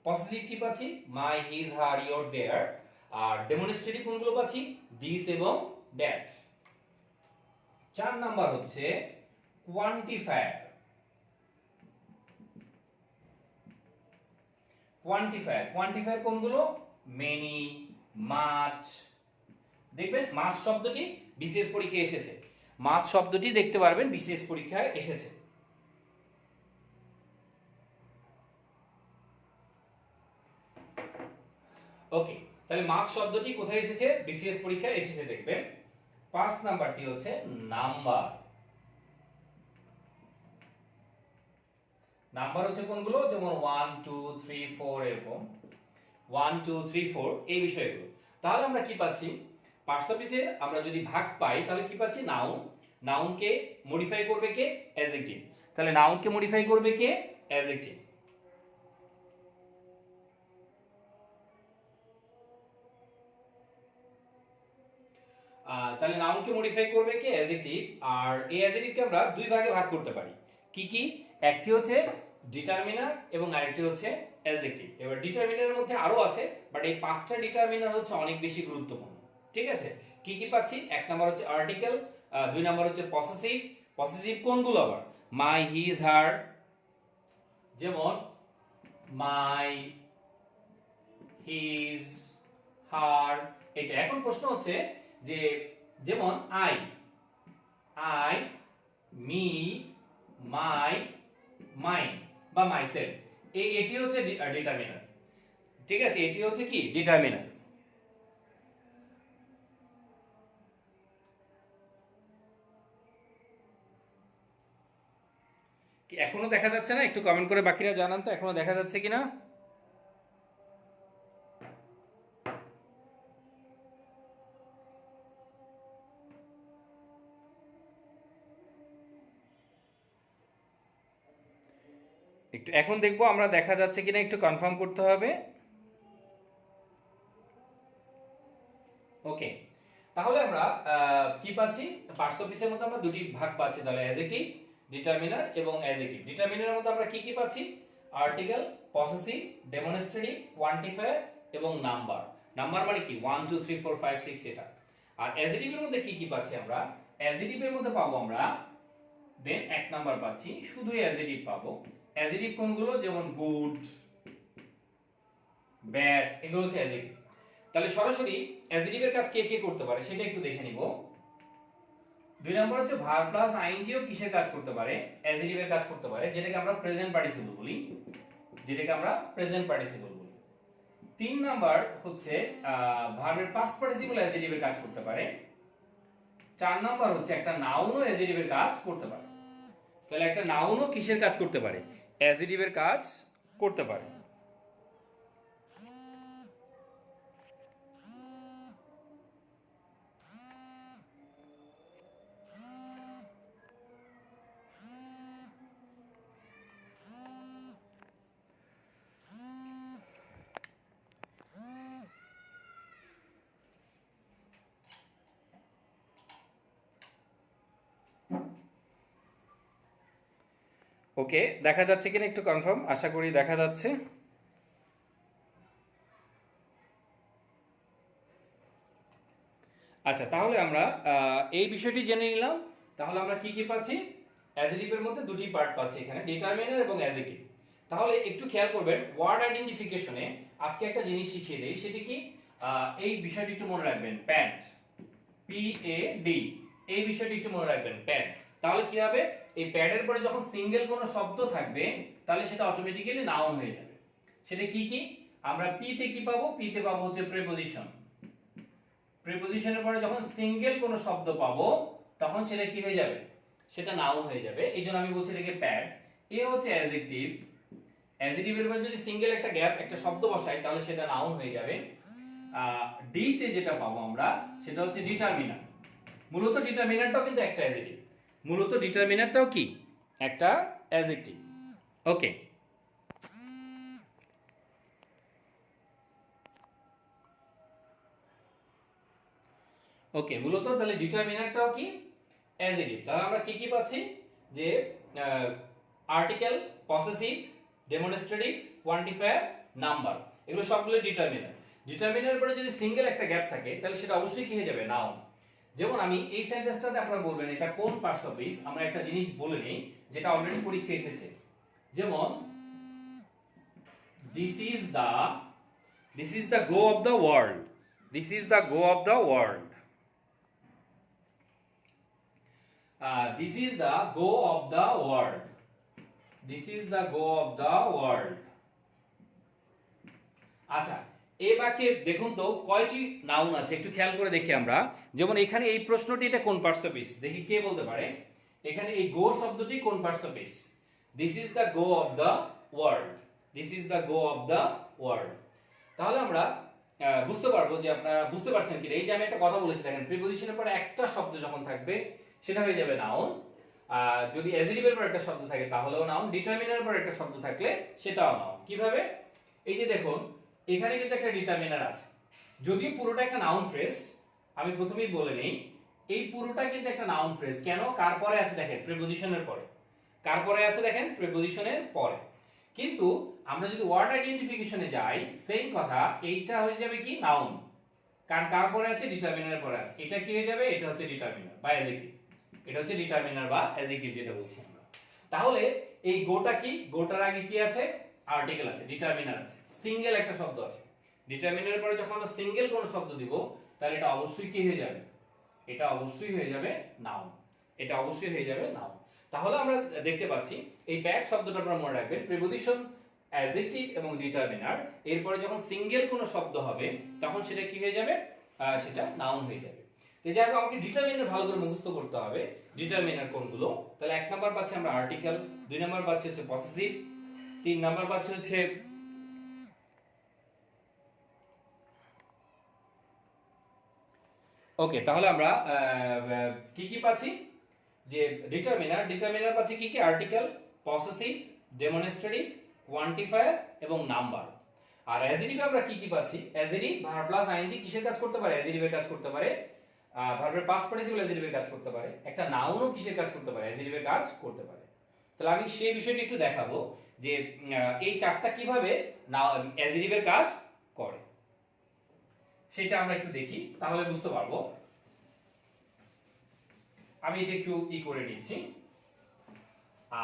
পসেসিভ কি পাচ্ছি, my, his, her, your, their. আর ডেমনস্ট্রেটিভ কোনগুলো পাচ্ছি, দিস এবং দ্যাট। 4 নাম্বার হচ্ছে কোয়ান্টিফায়ার। কোয়ান্টিফায়ার কোনগুলো, মেনি, মাচ। দেখবেন মাচ শব্দটি বিসিএস পরীক্ষায় এসেছে, মাচ শব্দটি দেখতে পারবেন বিসিএস পরীক্ষায় এসেছে। ওকে, তাহলে মাচ শব্দটি কোথায় এসেছে, বিসিএস পরীক্ষায় এসেছে দেখবেন। 5 নাম্বারটি হচ্ছে নাম্বার। নাম্বার হচ্ছে কোনগুলো, যেমন 1 2 3 4 এরকম 1 2 3 4 এই বিষয়গুলো। তাহলে আমরা কি পাচ্ছি, পার্টস অফ স্পিচে আমরা যদি ভাগ পাই তাহলে কি পাচ্ছি, নাউন, নাউনকে মডিফাই করবে কে, অ্যাডজেক্টিভ। তাহলে নাউনকে মডিফাই করবে কে, অ্যাডজেক্টিভ। তাহলে নাউনকে মডিফাই করবে কে, অ্যাডজেক্টিভ। আর এই অ্যাডজেক্টিভকে আমরা দুই ভাগে ভাগ করতে পারি। কি কি, একটি হচ্ছে ডিটারমিনার এবং আরেকটি হচ্ছে অ্যাডজেক্টিভ। এবার ডিটারমিনারের মধ্যে আরো আছে, বাট এই পাঁচটা ডিটারমিনার হচ্ছে অনেক বেশি গুরুত্বপূর্ণ। ঠিক আছে, কি কি পাচ্ছি, এক নাম্বার হচ্ছে আর্টিকেল, দুই নাম্বার হচ্ছে পসেসিভ। পসেসিভ কোনগুলো আবার, মাই, হিজ, হার, যেমন মাই, হিজ, হার, এটা। এখন প্রশ্ন হচ্ছে যে যেমন I, I, me, my, mine বা মাইসেলফ, এটি হচ্ছে ডিটারমিনার। ঠিক আছে, এটি হচ্ছে কি, ডিটারমিনার। এখনো দেখা যাচ্ছে না? একটু কমেন্ট করে বাকিরা জানান তো এখনো দেখা যাচ্ছে কিনা। একটু এখন দেখবো আমরা দেখা যাচ্ছে কিনা, একটু কনফার্ম করতে হবে। ওকে, তাহলে আমরা কি পাচ্ছি, পার্টস অফ স্পিচের মধ্যে আমরা দুটি ভাগ পাচ্ছি, তাহলে অ্যাডজেক্টিভ, ডিটারমিনার এবং অ্যাডজেক্টিভ। ডিটারমিনারের মধ্যে আমরা কি কি পাচ্ছি, আর্টিকেল, পসেসিভ, ডেমনস্ট্রেটিভ, কোয়ান্টিফায়ার এবং নাম্বার। নাম্বার মানে কি 1 2 3 4 5 6 এটা। আর অ্যাডজেক্টিভের মধ্যে কি কি পাচ্ছি আমরা, অ্যাডজেক্টিভের মধ্যে পাবো আমরা দেন এক নাম্বার পাচ্ছি শুধু অ্যাডজেক্টিভ পাবো। অ্যাডজেক্টিভ কোনগুলো, যেমন গুড, ব্যাড, এগুলো হচ্ছে অ্যাডজেক্টিভ। তাহলে সরাসরি অ্যাডজেক্টিভের কাজ কে কে করতে পারে সেটা একটু দেখে নিব। দুই নম্বর হচ্ছে ভার্ব প্লাস আইএনজিও কিসের কাজ করতে পারে, অ্যাডজেক্টিভের কাজ করতে পারে, যেটাকে আমরা প্রেজেন্ট পার্টিসিপল বলি, যেটাকে আমরা প্রেজেন্ট পার্টিসিপল বলি। তিন নাম্বার হচ্ছে ভার্বের পাস্ট পার্টিসিপল অ্যাডজেক্টিভের কাজ করতে পারে। চার নাম্বার হচ্ছে একটা নাউনও অ্যাডজেক্টিভের কাজ করতে পারে। তাহলে একটা নাউনও কিসের কাজ করতে পারে, অ্যাডজেক্টিভের কাজ করতে পারে। ওকে, দেখা যাচ্ছে কিনা একটু কনফার্ম, আশা করি দেখা যাচ্ছে। আচ্ছা, তাহলে আমরা এই বিষয়টি জেনে নিলাম। তাহলে আমরা কি কি পাচ্ছি, অ্যাডজেক্টিভের মধ্যে দুটি পার্ট পাচ্ছি এখানে, ডিটারমিনার এবং অ্যাডজেক্টিভ। তাহলে একটু খেয়াল করবেন, ওয়ার্ড আইডেন্টিফিকেশনে আজকে একটা জিনিস শিখিয়ে দেই, সেটি কি, এই বিষয়টি একটু মনে রাখবেন, প্যাড, পি এ ডি, এই বিষয়টি একটু মনে রাখবেন, প্যাড। তাহলে কি হবে, এই প্যাডের পরে যখন সিঙ্গেল কোনো শব্দ থাকবে তাহলে সেটা অটোমেটিক্যালি নাউন হয়ে যাবে। সেটা কি কি, আমরা পি তে কি পাবো, পি তে পাবো হচ্ছে প্রিপজিশন। প্রিপজিশনের পরে যখন সিঙ্গেল কোনো শব্দ পাবো তখন সেটা কি হয়ে যাবে, সেটা নাউন হয়ে যাবে। এই জন্য আমি বলছি এটাকে প্যাড। এ হচ্ছে অ্যাডজেক্টিভ, অ্যাডজেক্টিভের পরে যদি সিঙ্গেল একটা গ্যাপ একটা শব্দ বসাই তাহলে সেটা নাউন হয়ে যাবে। ডি তে যেটা পাবো আমরা সেটা হচ্ছে ডিটারমিনার। মূলত ডিটারমিনারটাও কিন্তু একটা অ্যাডজেক্টিভ, মূলত ডিটারমিনারটাও কি একটা অ্যাডজেক্টিভ। ওকে, ওকে, মূলত তাহলে ডিটারমিনারটাও কি অ্যাডজেক্টিভ। তাহলে আমরা কি কি পাচ্ছি, যে article, possessive, demonstrative, quantifier, number, এগুলো সবগুলো ডিটারমিনার। ডিটারমিনারের পরে যদি সিঙ্গেল একটা গ্যাপ থাকে তাহলে সেটা অবশ্যই কি হয়ে যাবে, নাউন। যেমন আমি এই সেন্টেন্সটাতে আপনারা বলবেন এটা কোন পার্টস অফ স্পিচ, আমরা একটা জিনিস বলে নেই যেটা অলরেডি পরীক্ষায় এসেছে। যেমন this is the go of the world, this is the go of the world, this is the go of the world, this is the go of the world। আচ্ছা, এই বাক্যে দেখুন তো কয়টি নাউন আছে একটু খেয়াল করে দেখি আমরা। যেমন এখানে এই প্রশ্নটি এটা কোন পার্টস অফ স্পিচ, দেখি কে বলতে পারে এখানে এই গো শব্দটি কোন parts of speech. This is the go of the world, this is the go of the world. তাহলে আমরা বুঝতে পারবো যে আপনারা বুঝতে পারছেন কি, এই যে আমি একটা কথা বলেছি দেখেন, প্রিপজিশনের পরে একটা শব্দ যখন থাকবে সেটা হয়ে যাবে নাউন, যদি অ্যাজেটিভের পর একটা শব্দ থাকে তাহলেও নাউন, ডিটারমিনারের পর একটা শব্দ থাকলে সেটাও নাউন। কিভাবে? এই যে দেখুন এখানে কিন্তু একটা ডিটারমিনার আছে, যদিও পুরোটা একটা নাউন ফ্রেজ, আমি প্রথমেই বলে নেই এই পুরোটা কিন্তু একটা নাউন ফ্রেজ। কেন? কার পরে আছে দেখেন, প্রিপজিশনের পরে। কার পরে আছে দেখেন, প্রিপজিশনের পরে। কিন্তু আমরা যদি ওয়ার্ড আইডেন্টিফিকেশনে যাই সেম কথা, এইটা হয়ে যাবে কি নাউন, কারণ কার পরে আছে, ডিটারমিনারের পরে আছে। এটা কি হয়ে যাবে, এটা হচ্ছে ডিটারমিনার বা অ্যাডজেক্টিভ, এটা হচ্ছে ডিটারমিনার বা অ্যাডজেক্টিভ যেটা বলছি আমরা। তাহলে এই গোটা কি, গোটার আগে কি আছে, আর্টিকেল আছে, ডিটারমিনার আছে, সিঙ্গেল একটা শব্দ আছে। ডিটারমিনারের পরে যখন আমরা সিঙ্গেল কোন শব্দ দিব তাহলে এটা অবশ্যই কি হয়ে যাবে, এটা অবশ্যই হয়ে যাবে নাউন, এটা অবশ্যই হয়ে যাবে নাউন। তাহলে আমরা দেখতে পাচ্ছি এই ব্যাড শব্দটা আপনারা মনে রাখবেন, প্রিপজিশন, অ্যাডজেক্টিভ এবং ডিটারমিনার, এরপরে যখন সিঙ্গেল কোনো শব্দ হবে তখন সেটা কি হয়ে যাবে, সেটা নাউন হয়ে যাবে। তো যাই হোক আমাকে ডিটারমিনার ভালো করে মুখস্থ করতে হবে। ডিটারমিনার কোনগুলো? তাহলে 1 নাম্বার পাচ্ছি আমরা আর্টিকেল, 2 নাম্বার পাচ্ছি হচ্ছে পসেসিভ, 3 নাম্বার পাচ্ছি হচ্ছে ওকে। তাহলে আমরা কি কি পাচ্ছি, যে ডিটারমিনার পাচ্ছি কি কি, আর্টিকেল, পসেসিভ, ডেমনস্ট্রেটিভ, কোয়ান্টিফায়ার এবং নাম্বার। আর অ্যাডজেক্টিভ আমরা কি কি পাচ্ছি, অ্যাডজেক্টিভ ভার্ব প্লাস আইএনজি কিসের কাজ করতে পারে, অ্যাডজেক্টিভের কাজ করতে পারে, ভার্বের পাস্ট পার্টিসিপল অ্যাডজেক্টিভের কাজ করতে পারে, একটা নাউনও কিসের কাজ করতে পারে, অ্যাডজেক্টিভের কাজ করতে পারে। তাহলে আমি সেই বিষয়টি একটু দেখাবো যে এই চারটা কিভাবে অ্যাডজেক্টিভের কাজ করে সেটা আমরা একটু দেখি, তাহলে বুঝতে পারবো। আমি এটা একটু করে নিচ্ছি।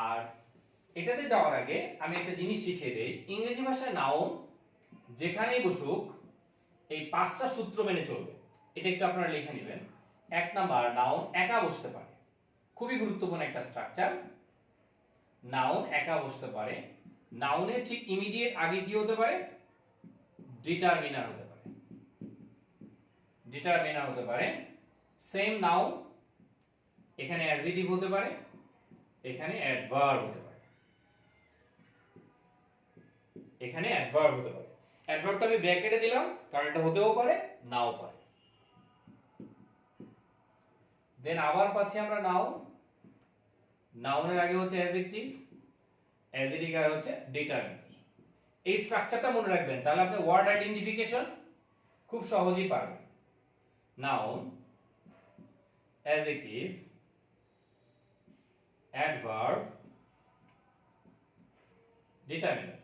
আর এটাতে যাওয়ার আগে আমি একটা জিনিস শিখিয়ে দেই, ইংরেজি ভাষায় নাউন যেখানেই বসুক এই 5টা সূত্র মেনে চলবে, এটা একটু আপনারা লিখে নেবেন। 1 নাম্বার, নাউন একা বসতে পারে, খুবই গুরুত্বপূর্ণ একটা স্ট্রাকচার। নাউন একা বসতে পারে, নাউনের ঠিক ইমিডিয়েট আগে কি হতে পারে, ডিটারমিনার হতে পারে, ডিটারমিনার হতে পারে। সেম নাউন এখানে অ্যাডজেক্টিভ হতে পারে, এখানে অ্যাডভার্ব হতে পারে, এখানে অ্যাডভার্ব হতে পারে। অ্যাডভার্বটা আমি ব্র্যাকেটে দিলাম কারণ এটা হতেও পারে নাও পারে। দেন আবার পাচ্ছি আমরা নাউন, নাউনের আগে হচ্ছে অ্যাডজেক্টিভ, অ্যাডজেক্টিভ আগে হচ্ছে ডিটারমিনার। এই স্ট্রাকচারটা মনে রাখবেন, তাহলে আপনি ওয়ার্ড আইডেন্টিফিকেশন খুব সহজেই পারবেন। Noun, adjective, adverb, determiner.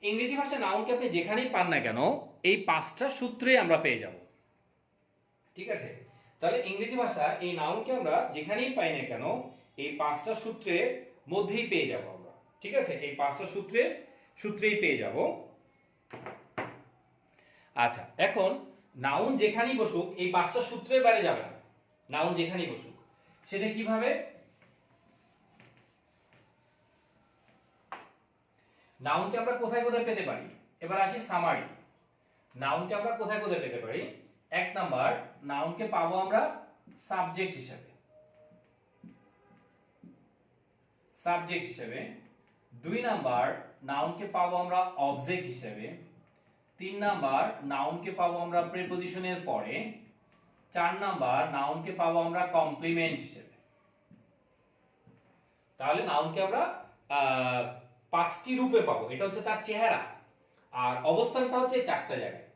ইংরেজি ভাষায় নাউনকে আপনি যেখানেই পান না কেন এই 5টা সূত্রে আমরা পেয়ে যাব, ঠিক আছে? তাহলে ইংরেজি ভাষা এই নাউনকে আমরা যেখানেই পাই না কেন এই 5টা সূত্রের মধ্যেই পেয়ে যাব আমরা, ঠিক আছে? এই 5টা সূত্রেই পেয়ে যাব। আচ্ছা, এখন নাউন যেখানেই বসুক এই 5টা সূত্রের বাইরে যাবে না, নাউন যেখানেই বসুক। সেটা কিভাবে? নাউনকে আমরা কোথায় কোথায় পেতে পারি, এবার আসি সামারি। নাউনকে আমরা কোথায় কোথায় পেতে পারি? 1 নাম্বার, নাউনকে পাবো আমরা সাবজেক্ট হিসেবে, সাবজেক্ট হিসেবে। 2 নাম্বার, নাউনকে পাবো আমরা অবজেক্ট হিসেবে। 3 নাম্বার, নাউনকে পাবো আমরা প্রিপজিশনের পরে। 4 নাম্বার, নাউনকে পাবো আমরা কমপ্লিমেন্ট হিসেবে। তাহলে নাউনকে আমরা 5টি রূপে পাবো, এটা হচ্ছে তার চেহারা, আর অবস্থানটা হচ্ছে 4টা জায়গায়।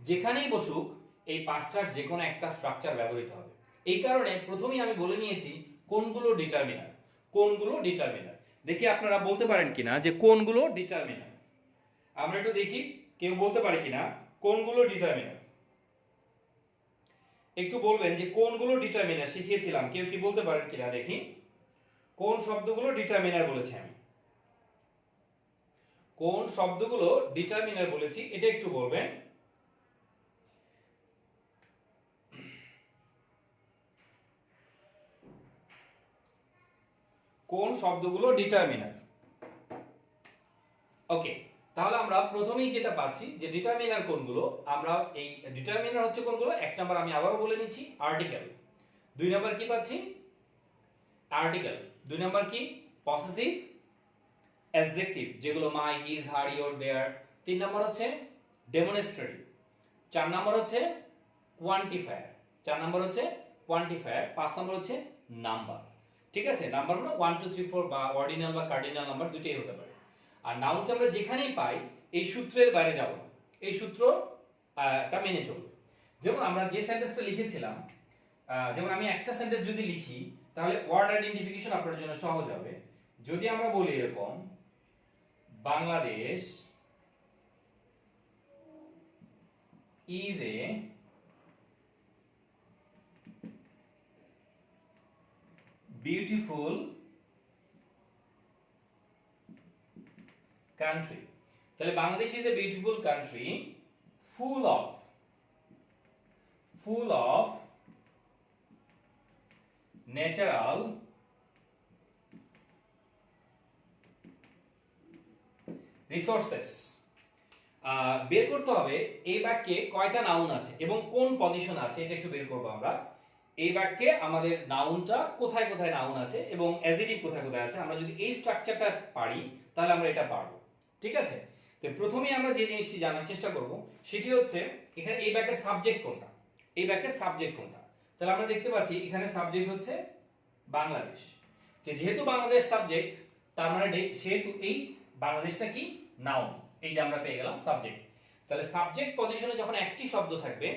যেখানেই বসুক এই 5টার যে কোনো একটা স্ট্রাকচার ব্যবহৃত হবে। এই কারণে প্রথমেই আমি বলে নিয়েছি কোনগুলো ডিটারমিনার, কোনগুলো ডিটারমিনার। দেখি আপনারা বলতে পারেন কিনা যে কোনগুলো ডিটারমিনার। আমরা একটু দেখি কেউ বলতে পারে কিনা কোনগুলো ডিটারমিনার। একটু বলবেন যে কোনগুলো ডিটারমিনার শিখিয়েছিলাম, কেউ কি বলতে পারেন কিনা দেখি কোন শব্দগুলো ডিটারমিনার বলেছি আমি, কোন শব্দগুলো ডিটারমিনার বলেছি এটা একটু বলবেন। কোন শব্দগুলো ডিটারমিনার? ওকে, তাহলে আমরা প্রথমেই যেটা পাচ্ছি যে ডিটারমিনার কোনগুলো, আমরা এই ডিটারমিনার হচ্ছে কোনগুলো। 1 নাম্বার আমি আবারও বলে নিচ্ছি আর্টিকেল, 2 নাম্বার কি পাচ্ছি আর্টিকেল, 2 নাম্বার কি পসেসিভ, অ্যাডজেক্টিভ যেগুলো my, his, her, your, their. 3 number হচ্ছে ডেমনস্ট্রেটিভ। 4 নাম্বার হচ্ছে কোয়ান্টিফায়ার। 4 নাম্বার হচ্ছে কোয়ান্টিফায়ার। 5 নাম্বার হচ্ছে নাম্বার। ঠিক আছে, নাম্বার হলো 1 2 3 4 বা অর্ডিনাল বা কার্ডিনাল নাম্বার দুটোই হতে পারে। আর নাউনকে আমরা যেখানেই পাই এই সূত্রের বাইরে যাব না, এই সূত্রটা মেনে চলবে। যেমন আমরা যে সেন্টেন্সটা লিখেছিলাম, যেমন আমি একটা সেন্টেন্স যদি লিখি তাহলে ওয়ার্ড আইডেন্টিফিকেশন আপনার জন্য সহজ হবে। যদি আমরা বলি এরকম, Bangladesh is a beautiful country, তাহলে Bangladesh is a beautiful country full of natural resources। বের করতে হবে এই বাক্যে কয়টা নাউন আছে এবং কোন পজিশন আছে, এটা একটু বের করবো আমরা। এই বাক্যে আমাদের নাউনটা কোথায় কোথায় নাউন আছে এবং অ্যাডজেক্টিভ কোথায় কোথায় আছে। আমরা যদি এই স্ট্রাকচারটা পারি তাহলে আমরা এটা পারবো। ঠিক আছে, তো প্রথমেই আমরা যে জিনিসটি জানার চেষ্টা করব সেটি হচ্ছে এখানে এই বাক্যের সাবজেক্ট কোনটা, এই বাক্যের সাবজেক্ট কোনটা। তাহলে আমরা দেখতে পাচ্ছি এখানে সাবজেক্ট হচ্ছে বাংলাদেশ। যেহেতু বাংলাদেশ সাবজেক্ট, তার মানে সেহেতু এই বাংলাদেশটা কি নাউন, এই যে আমরা পেয়ে গেলাম সাবজেক্ট। তাহলে সাবজেক্ট পজিশনে যখন একটি শব্দ থাকবে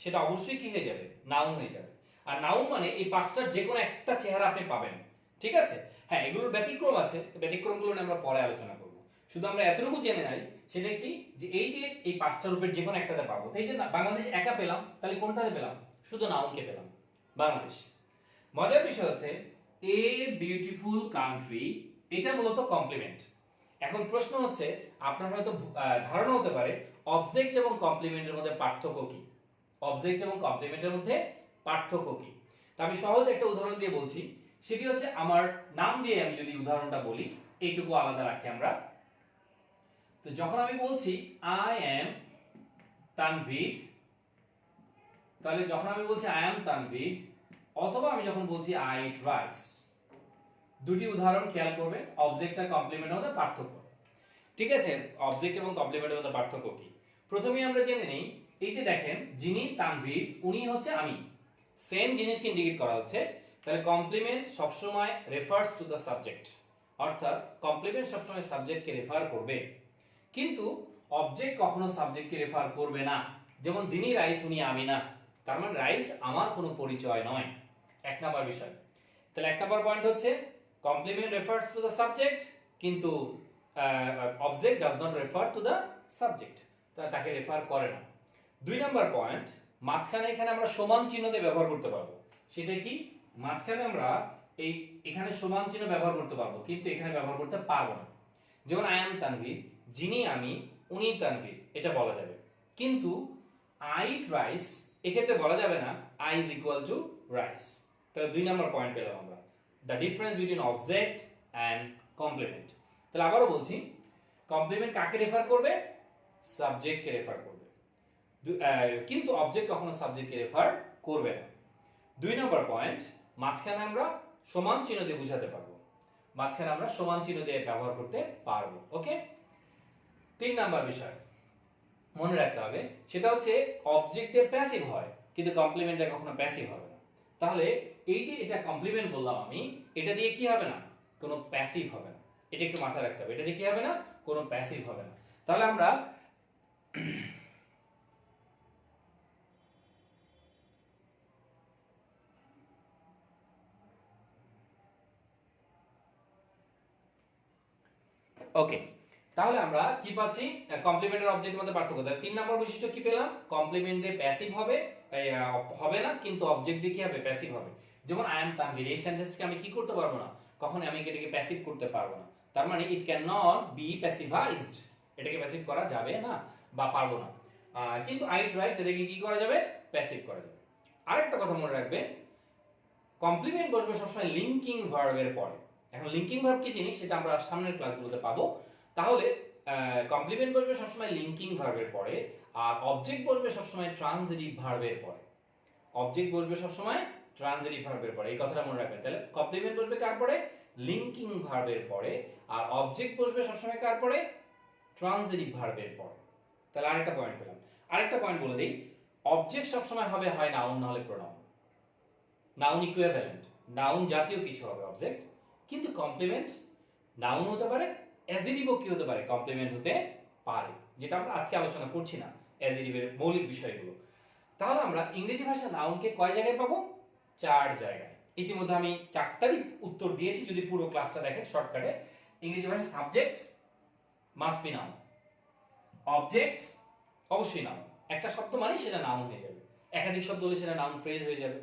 সেটা অবশ্যই কি হয়ে যাবে, নাউন হয়ে যাবে। আর নাউন মানে এই পাঁচটার যে কোনো একটা চেহারা আপনি পাবেন। ঠিক আছে, হ্যাঁ এগুলোর ব্যতিক্রম আছে, ব্যতিক্রমগুলো নিয়ে আমরা পরে আলোচনা করব। শুধু আমরা এতটুকু জেনে নাই সেটা কি, যে এই যে এই পাঁচটা রূপের যে কোনো একটাতে পাবো। এই যে বাংলাদেশ একা পেলাম, তাহলে কোনটাতে পেলাম, শুধু নাউনকে পেলাম, বাংলাদেশ। মজার বিষয় হচ্ছে এ বিউটিফুল কান্ট্রি, এটা মূলত কমপ্লিমেন্ট। এখন প্রশ্ন হচ্ছে আপনার হয়তো ধারণা হতে পারে অবজেক্ট এবং কমপ্লিমেন্টের মধ্যে পার্থক্য কি, অবজেক্ট এবং কমপ্লিমেন্টের মধ্যে পার্থক্য কি। তা আমি সহজ একটা উদাহরণ দিয়ে বলছি, সেটি হচ্ছে আমার নাম দিয়ে আমি যদি উদাহরণটা বলি, এইটুকু আলাদা রাখি আমরা। তো যখন আমি বলছি আই এম তানভীর, তাহলে যখন আমি বলছি আই এম তানভীর, অথবা আমি যখন বলছি আই ইট রাইস, দুটি উদাহরণ খেয়াল করবেন অবজেক্ট আর কমপ্লিমেন্টের মধ্যে পার্থক্য। ঠিক আছে, অবজেক্ট এবং কমপ্লিমেন্টের মধ্যে পার্থক্য কি প্রথমেই আমরা জেনে নেই। এই যে দেখেন যিনি তানভীর উনি হচ্ছে আমি, সেম জিনিসকে ইন্ডিকেট করা হচ্ছে। তাহলে কমপ্লিমেন্ট সবসময় রেফার্স টু দ্য সাবজেক্ট, অর্থাৎ কমপ্লিমেন্ট সবসময় সাবজেক্টকে রেফার করবে, কিন্তু অবজেক্ট কখনো সাবজেক্টকে রেফার করবে না। যেমন যিনি রাইস উনি আমি না, তার মানে রাইস আমার কোনো পরিচয় নয়। এক নাম্বার বিষয়। তাহলে এক নাম্বার পয়েন্ট হচ্ছে complement refers to the subject, কিন্তু object does not refer to the subject, তাকে রেফার করে না। দুই নাম্বার পয়েন্ট, মাঝখানে এখানে আমরা সমান চিহ্ন দিয়ে ব্যবহার করতে পারবো। সেটা কি, মাঝখানে আমরা এখানে সমান চিহ্ন ব্যবহার করতে পারবো, কিন্তু এখানে ব্যবহার করতে পারবো না। যেমন আই এম তানভীর, যিনি আমি উনি তানভীর, এটা বলা যাবে। কিন্তু আই ইট রাইস, এক্ষেত্রে বলা যাবে না I is equal to rice. তাহলে দুই নাম্বার পয়েন্ট পেলাম আমরা, the difference between object and complement. তাহলে আবারও বলছি, কমপ্লিমেন্ট কাকে রেফার করবে, সাবজেক্টকে রেফার করবে, কিন্তু অবজেক্ট কখনো সাবজেক্টকে রেফার করবে না। দুই নম্বর পয়েন্ট, মাঝখানে আমরা সমান চিহ্ন দিয়ে বুঝাতে পারবো, মাঝখানে আমরা সমান চিহ্ন দিয়ে ব্যবহার করতে পারবো। ওকে, তিন নাম্বার বিষয় মনে রাখতে হবে, সেটা হচ্ছে অবজেক্টের প্যাসিভ হয় কিন্তু কমপ্লিমেন্টে কখনো প্যাসিভ হবে না। তাহলে এই যে এটা কমপ্লিমেন্ট বললাম আমি, এটা দিয়ে কি হবে না, কোনো প্যাসিভ হবে না। এটা একটু মাথায় রাখতে হবে, এটা দিয়ে কি হবে না, কোনো প্যাসিভ হবে না। তাহলে আমরা ওকে, তাহলে আমরা কি পাচ্ছি, কমপ্লিমেন্ট আর অবজেক্টের মধ্যে পার্থক্য। তাহলে তিন নম্বর বৈশিষ্ট্য কি পেলাম, কমপ্লিমেন্ট দিয়ে প্যাসিভ হবে হবে না, কিন্তু অবজেক্ট দিয়ে কি হবে, প্যাসিভ হবে। যেমন আই এম তানভীর, এই সেন্টেন্সকে আমি কি করতে পারবো না, কখনো আমি এটাকে প্যাসিভ করতে পারবো না। তার মানে ইট ক্যান নট বি প্যাসিভাইজড, এটাকে প্যাসিভ করা যাবে না বা পারবো না। কিন্তু আই ইট রাইস, এটাকে কি করা যাবে, প্যাসিভ করা যাবে। আরেকটা কথা মনে রাখবে, কমপ্লিমেন্ট বসবে সবসময় লিঙ্কিং ভার্বের পরে। এখন লিঙ্কিং ভার্ব কি জিনিস সেটা আমরা সামনের ক্লাসগুলোতে পাবো। তাহলে কমপ্লিমেন্ট বসবে সবসময় লিঙ্কিং ভার্বের পরে, আর অবজেক্ট বসবে সবসময় ট্রান্সিটিভ ভার্বের পরে। অবজেক্ট বসবে সবসময় ট্রান্সিটিভ ভার্বের পরে, এই কথাটা মনে রাখবেন। তাহলে কমপ্লিমেন্ট বসবে কার পরে, লিঙ্কিং ভার্বের পরে, আর অবজেক্ট বসবে সবসময় কার পরে? ট্রান্সিটিভ ভার্বের পরে। তাহলে আরেকটা পয়েন্ট পেলাম। আরেকটা পয়েন্ট বলে দিই, অবজেক্ট সবসময় হবে হয় নাউন না হলে প্রোনাউন। নাউন ইকুইভ্যালেন্ট, নাউন জাতীয় কিছু হবে অবজেক্ট, কিন্তু কমপ্লিমেন্ট নাউন হতে পারে, অ্যাডজেক্টিভও কি হতে পারে? কমপ্লিমেন্ট হতে পারে, যেটা আমরা আজকে আলোচনা করছি না, অ্যাডজেক্টিভের মৌলিক বিষয়গুলো। তাহলে আমরা ইংরেজি ভাষা নাউনকে কয় জায়গায় পাবো? 4 জায়গায়। ইতিমধ্যে আমি 4টারই উত্তর দিয়েছি, যদি পুরো ক্লাসটা দেখেন শর্টকাটে। ইংরেজি ভাষা subject must be noun, object অবশ্যই নাউন, একটা শব্দ মানে সেটা নাউন হয়ে যাবে, একাধিক শব্দ হলে সেটা নাউন ফ্রেজ হয়ে যাবে,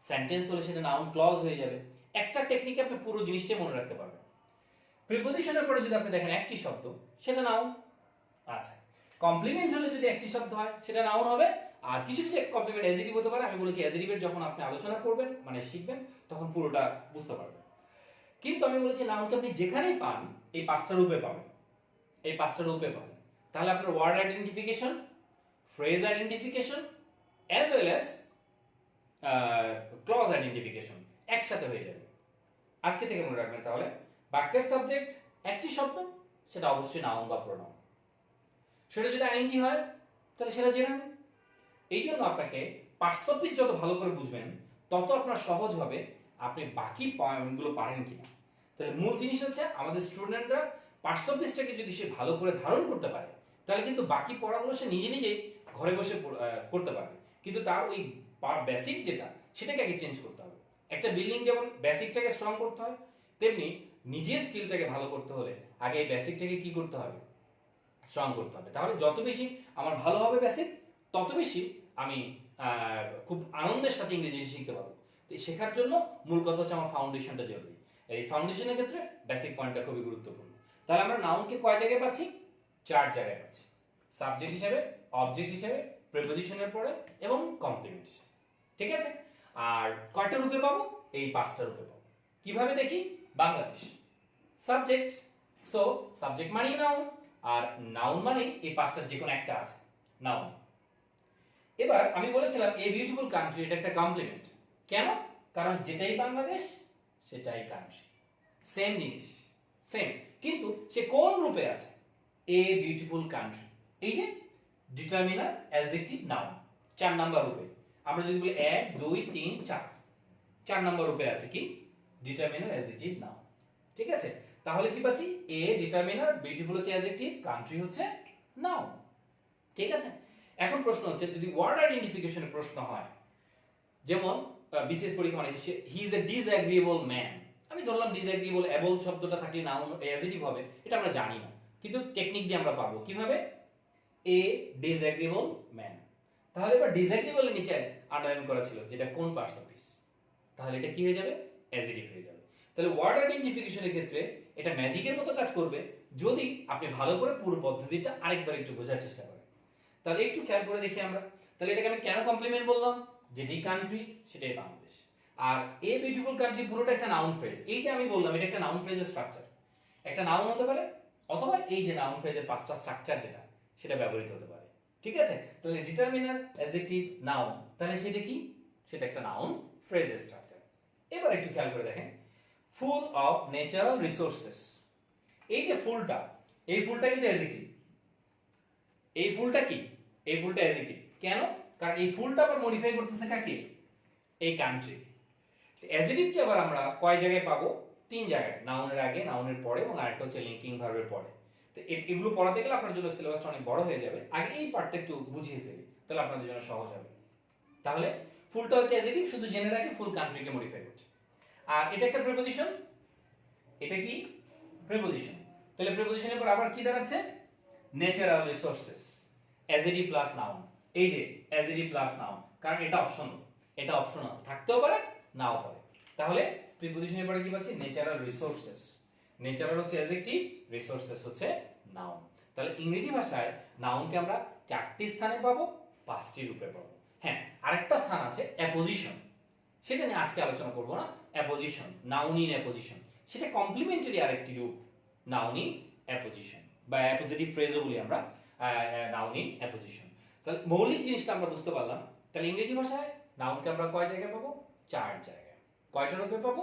সেন্টেন্স হলে সেটা নাউন ক্লজ হয়ে যাবে। একটা টেকনিকে আপনি পুরো জিনিসটাই মনে রাখতে পারবেন। প্রিপোজিশনের পরে যদি আপনি দেখেন একটি শব্দ, সেটা নাউন। আচ্ছা, কমপ্লিমেন্ট হলে যদি একটি শব্দ হয় সেটা নাউন হবে, আর কিছু কিছু কমপ্লিমেন্ট অ্যাডজেক্টিভ হতে পারে। আমি বলেছি অ্যাডজেক্টিভের যখন আপনি আলোচনা করবেন মানে শিখবেন তখন পুরোটা বুঝতে পারবেন। কিন্তু আমি বলেছি নাউনকে আপনি যেখানেই পান এই 5টা রূপে পাবেন, এই 5টা রূপে পাবেন। তাহলে আপনার word identification, phrase identification as well as clause identification একসাথে হয়ে যাবে। আজকে থেকে মনে রাখবেন তাহলে বাক্যের সাবজেক্ট একটি শব্দ, সেটা অবশ্যই নাউন বা প্রোনাউন। সেটা যদি আইএনজি হয় তাহলে সেটা জেনে নেন। এই জন্য আপনাকে পার্টস অফ স্পিচ যত ভালো করে বুঝবেন তত আপনার সহজ হবে আপনি বাকি পয়েন্টগুলো পারেন কিনা। তাহলে মূল জিনিস হচ্ছে আমাদের স্টুডেন্টরা পার্টস অফ স্পিচটাকে যদি সে ভালো করে ধারণ করতে পারে তাহলে কিন্তু বাকি পড়াগুলো সে নিজে নিজেই ঘরে বসে করতে পারবে। কিন্তু তার ওই বেসিক যেটা সেটাকে আগে চেঞ্জ করতে হবে। একটা বিল্ডিং যেমন বেসিকটাকে স্ট্রং করতে হয়, তেমনি নিজের স্কিলটাকে ভালো করতে হলে আগে এই বেসিকটাকে কি করতে হবে? স্ট্রং করতে হবে। তাহলে যত বেশি আমার ভালো হবে বেসিক, তত বেশি আমি খুব আনন্দের সাথে ইংরেজি শিখতে পারবো। তো শেখার জন্য মূল কথা হচ্ছে আমার ফাউন্ডেশনটা জরুরি। এই ফাউন্ডেশনের ক্ষেত্রে বেসিক পয়েন্টটা খুবই গুরুত্বপূর্ণ। তাহলে আমরা নাউনকে কয় জায়গায় পাচ্ছি? 4 জায়গায় পাচ্ছি, সাবজেক্ট হিসেবে, অবজেক্ট হিসেবে, প্রিপোজিশনের পরে এবং কমপ্লিমেন্ট হিসেবে। ঠিক আছে? আর কয়টা রূপে পাবো? এই 5টা রূপে পাবো। কিভাবে দেখি? বাংলাদেশ সাবজেক্ট, সো সাবজেক্ট মানে নাউন, আর নাউন মানে এই 5টার যে কোনো একটা আছে নাউন। এবার আমি বলেছিলাম এ বিউটিফুল কান্ট্রি, এটা একটা কমপ্লিমেন্ট। কেন? কারণ যেটাই বাংলাদেশ সেটাই কান্ট্রি, সেম জিনিস, সেম, কিন্তু সে কোন রূপে আছে? এ বিউটিফুল কান্ট্রি, এই যে ডিটারমিনার অ্যাডজেক্টিভ নাউন 4 নাম্বার রূপে। আমরা যদি বলি 1 2 3 4, 4 নাম্বার রূপে আছে কি? Determiner adjective noun. ঠিক আছে? তাহলে কি পাচ্ছি? এ ডিটারমিনার, বিউটিফুল হচ্ছে অ্যাডজেক্টিভ, কান্ট্রি হচ্ছে নাউন। ঠিক আছে? এখন প্রশ্ন হচ্ছে যদি ওয়ার্ড আইডেন্টিফিকেশনের প্রশ্ন হয়, যেমন বিশেষ পরীক্ষা মানে হি ইজ এ ডিসএগ্রিয়েবল ম্যান, আমি ধরলাম ডিসএগ্রিয়েবল, এবল শব্দটা থাকলে নাউন অ্যাডজেক্টিভ হবে, এটা আমরা জানি না, কিন্তু টেকনিক দিয়ে আমরা পাবো কিভাবে? এ ডিসএগ্রিয়েবল ম্যান। তাহলে এবার ডিসএগ্রিয়েবল এর নিচে আন্ডারলাইন করা ছিল যেটা কোন পার্টস অফ স্পিচ, তাহলে এটা কি হয়ে যাবে? অ্যাডজেক্টিভ হয়ে যাবে। তাহলে ওয়ার্ড আইডেন্টিফিকেশনের ক্ষেত্রে এটা ম্যাজিকের মতো কাজ করবে যদি আপনি ভালো করে পুরো পদ্ধতিটা আরেকবার একটু বোঝার চেষ্টা করেন। তাহলে একটু খেয়াল করে দেখি আমরা, তাহলে এটাকে আমি কেন কমপ্লিমেন্ট বললাম? যেটি কান্ট্রি সেটাই বাংলাদেশ। আর এ বিউটিফুল কান্ট্রি পুরোটা একটা নাউন ফ্রেজ। এই যে আমি বললাম এটা একটা নাউন ফ্রেজের স্ট্রাকচার, একটা নাউন হতে পারে অথবা এই যে নাউন ফ্রেজের 5টা স্ট্রাকচার যেটা সেটা ব্যবহৃত হতে পারে। ঠিক আছে? তাহলে ডিটারমিনার অ্যাডজেক্টিভ নাউন, তাহলে সেটা কি? সেটা একটা নাউন ফ্রেজের স্ট্রাকচার। এবার একটু খেয়াল করে দেখেন, ফুল অফ ন্যাচারাল রিসোর্সেস, এই যে ফুলটা, এই ফুলটা কিন্তু অ্যাডজেক্টিভ। এই ফুলটা কি? এই ফুলটা অ্যাডজেক্টিভ। কেন? কারণ এই ফুলটা আবার মডিফাই করতেছে কাকে? এই কান্ট্রি। অ্যাডজেক্টিভকে আবার আমরা কয় জায়গায় পাবো? 3 জায়গায়, নাউনের আগে, নাউনের পরে এবং আরেকটা হচ্ছে লিঙ্কিং ভার্বের পরে। তো এগুলো পড়াতে গেলে আপনার জন্য সিলেবাসটা অনেক বড় হয়ে যাবে, আগে এই পার্টটা একটু বুঝিয়ে ফেলি, তাহলে আপনাদের জন্য সহজ হবে। তাহলে ফুলটা হচ্ছে অ্যাডজেক্টিভ, শুধু জেনে রাখি ফুল কান্ট্রিকে মডিফাই করছে। আর এটা একটা প্রিপোজিশন, এটা কি? প্রিপোজিশন। তাহলে প্রিপোজিশনের পর আবার কি দাঁড়াচ্ছে? Natural resources, adjective plus noun. এই যে অ্যাডজেক্টিভ প্লাস নাউন, কারণ এটা অপশনাল, এটা অপশনাল থাকতেও পারে নাও পারে। তাহলে প্রিপোজিশনের পরে কি পাচ্ছি? Natural resources. ন্যাচারাল হচ্ছে অ্যাডজেক্টিভ, রিসোর্সেস হচ্ছে নাউন। তাহলে ইংরেজি ভাষায় নাউনকে আমরা 4টি স্থানে পাবো, 5টি রূপে পাবো। হ্যাঁ, আরেকটা স্থান আছে অ্যাপোজিশন, সেটা নিয়ে আজকে আলোচনা করব না। অ্যাপোজিশন, নাউন ইন অ্যাপোজিশন, সেটা কমপ্লিমেন্টারি আরেকটি রূপ, নাউন ইন অ্যাপোজিশন বা অ্যাপোজিটিভ ফ্রেজও বলি আমরা, নাউন ইন অ্যাপোজিশন। তাহলে মৌলিক জিনিসটা আমরা বুঝতে পারলাম। তাহলে ইংরেজি ভাষায় নাউনকে আমরা কয় জায়গায় পাবো? 4 জায়গায়। কয়টা রূপে পাবো?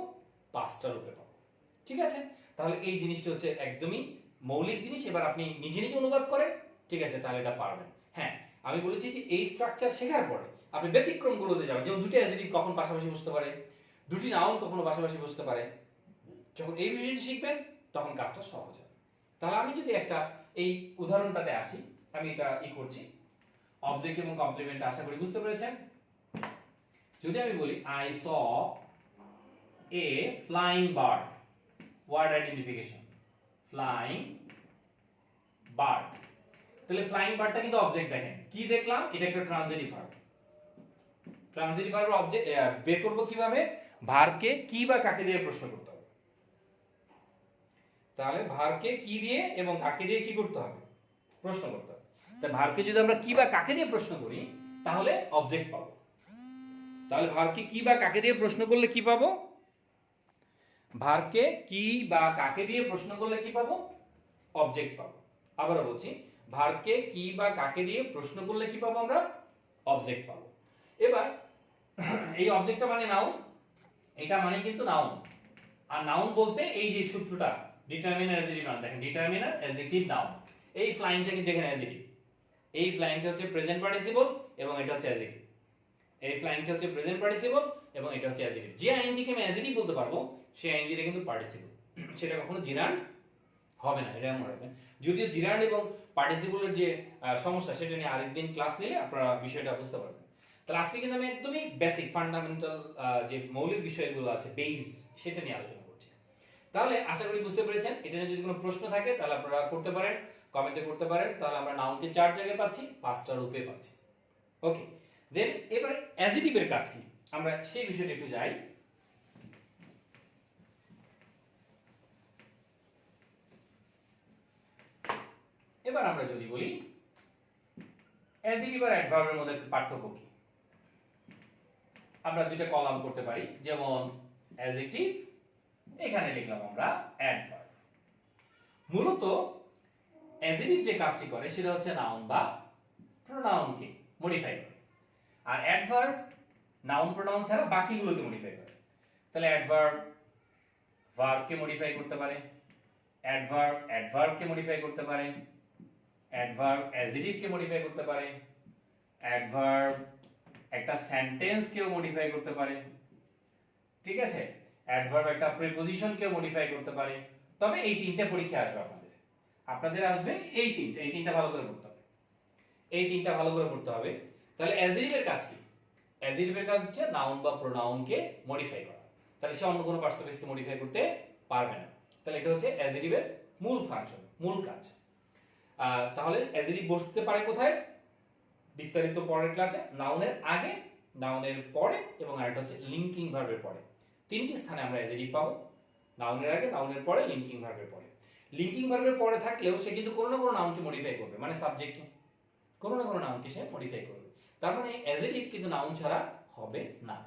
5টা রূপে পাবো। ঠিক আছে, তাহলে এই জিনিসটা হচ্ছে একদমই মৌলিক জিনিস। এবার আপনি নিজে নিজে অনুবাদ করেন, ঠিক আছে, তাহলে এটা পারবেন। হ্যাঁ, আমি বলেছি যে এই স্ট্রাকচার শেখার পরে আপনি ব্যতিক্রমগুলোতে যাবেন, যেমন দুটি অ্যাডজেক্টিভ কখন পাশাপাশি বসতে পারে, দুটি নাউন কখনো পাশাপাশি বসতে পারে। যখন এই বিষয়টি শিখবেন তখন কাজটা সহজ হবে। তাহলে আমি যদি একটা এই উদাহরণটাতে আসি, আমি এটা করছি অবজেক্ট এবং কমপ্লিমেন্ট, আশা করি বুঝতে পেরেছেন। যদি আমি বলি I saw a flying bird, word identification, flying bird, তাহলে ফ্লাইং বার্ডটা কিন্তু অবজেক্ট, দেখেন কি দেখলাম, এটা একটা ট্রানজিটিভ ভার্ব। ট্রানজিটিভ ভার্বের অবজেক্ট বের করব কিভাবে, ভার্বকে কি বা কাকে দিয়ে প্রশ্ন করতে হবে। তাহলে ভার্বকে কি দিয়ে এবং কাকে দিয়ে কি করতে হবে, প্রশ্ন করতে হবে। তাহলে ভার্বকে যদি আমরা কি বা কাকে দিয়ে প্রশ্ন করি তাহলে অবজেক্ট পাবো। তাহলে ভার্বকে কি বা কাকে দিয়ে প্রশ্ন করলে কি পাবো, ভার্বকে কি বা কাকে দিয়ে প্রশ্ন করলে কি পাবো, অবজেক্ট পাবো। আবারও বলছি, ভার্বকে কি বা কাকে দিয়ে প্রশ্ন করলে কি পাবো আমরা, অবজেক্ট পাবো। এবার এই অবজেক্টটা মানে নাউন, এটা মানে কিন্তু নাউন। আর নাউন বলতে এই যে সূত্রটা ডিটারমিনার অ্যাডজেক্টিভ নাউন, দেখেন ডিটারমিনার অ্যাডজেক্টিভ নাউন, এই ফ্লাইংটা কিন্তু দেখেন অ্যাডজেক্টিভ, এই ফ্লাইংটা হচ্ছে প্রেজেন্ট পার্টিসিপল এবং এটা হচ্ছে অ্যাডজেক্টিভ। এই ফ্লাইংটা হচ্ছে প্রেজেন্ট পার্টিসিপল এবং এটা হচ্ছে অ্যাডজেক্টিভ। যে আইএনজি কে আমি অ্যাডজেক্টিভ বলতে পারবো সেই আইএনজিটা কিন্তু পার্টিসিপল, সেটা কখনো জিরান্ড হবে না, এটা মনে রাখবেন। যদিও জিরান্ড এবং পার্টিসিপলের যে সমস্যা সেটা নিয়ে আরেকদিন ক্লাস নিলে আপনারা বিষয়টা বুঝতে পারবেন। তাহলে আজকে কিন্তু আমি একদমই বেসিক ফান্ডামেন্টাল যে মৌলিক বিষয়গুলো আছে বেস, সেটা নিয়ে আলোচনা করছি। তাহলে আশা করি বুঝতে পেরেছেন। এটা নিয়ে যদি কোনো প্রশ্ন থাকে তাহলে আপনারা করতে পারেন, কমেন্টে করতে পারেন। তাহলে আমরা নাউনকে 4 জায়গায় পাচ্ছি, 5টা রূপে পাচ্ছি। ওকে, দেন এবারে অ্যাডজেক্টিভের কাজ কি, আমরা সেই বিষয়টা একটু যাই। এবার আমরা যদি বলি অ্যাডজেক্টিভ আর অ্যাডভার্বের মধ্যে পার্থক্য কি, আমরা দুইটা কলাম করতে পারি, যেমন অ্যাডজেক্টিভ, এখানে লিখলাম আমরা অ্যাডভার্ব। মূলত অ্যাডজেক্টিভ যে কাজটি করে সেটা হচ্ছে নাউন বা প্রোনাউনকে মডিফাই করে, আর অ্যাডভার্ব নাউন প্রোনাউন ছাড়া বাকিগুলোকে মডিফাই করে। তাহলে অ্যাডভার্ব ভার্বকে মডিফাই করতে পারে, অ্যাডভার্ব অ্যাডভার্বকে মডিফাই করতে পারে, অ্যাডভার্ব অ্যাডজেক্টিভকে মডিফাই করতে পারে, অ্যাডভার্ব একটা সেন্টেন্সকেও মডিফাই করতে পারে, ঠিক আছে, অ্যাডভার্ব একটা প্রিপজিশনকেও মডিফাই করতে পারে। তবে এই তিনটা পরীক্ষা আসবে আপনাদের, আপনাদের আসবে এই তিনটা ভালো করে পড়তে হবে, এই তিনটা ভালো করে পড়তে হবে। তাহলে অ্যাডজেক্টিভের কাজ কি, অ্যাডজেক্টিভের কাজ হচ্ছে নাউন বা প্রোনাউনকে মডিফাই করা। তাহলে সে অন্য কোনো পার্সোনালিটিকে মডিফাই করতে পারবে না। তাহলে এটা হচ্ছে অ্যাডজেক্টিভের মূল ফাংশন, মূল কাজ। তাহলে অ্যাডজেক্টিভ বসতে পারে কোথায়, বিস্তারিত পরের ক্লাসে, নাউনের আগে, নাউনের পরে এবং আরেকটা হচ্ছে লিঙ্কিং ভার্বের পরে। তিনটি স্থানে আমরা অ্যাডজেক্টিভ পাবো, নাউনের আগে, নাউনের পরে, লিঙ্কিং ভার্বের পরে। লিঙ্কিং ভার্বের পরে থাকলেও সে কিন্তু কোনো না কোনো নাউনকে মডিফাই করবে, মানে সাবজেক্টকে কোনো না কোনো নাউনকে সে মডিফাই করবে। তার মানে অ্যাডজেক্টিভ কিন্তু নাউন ছাড়া হবে না,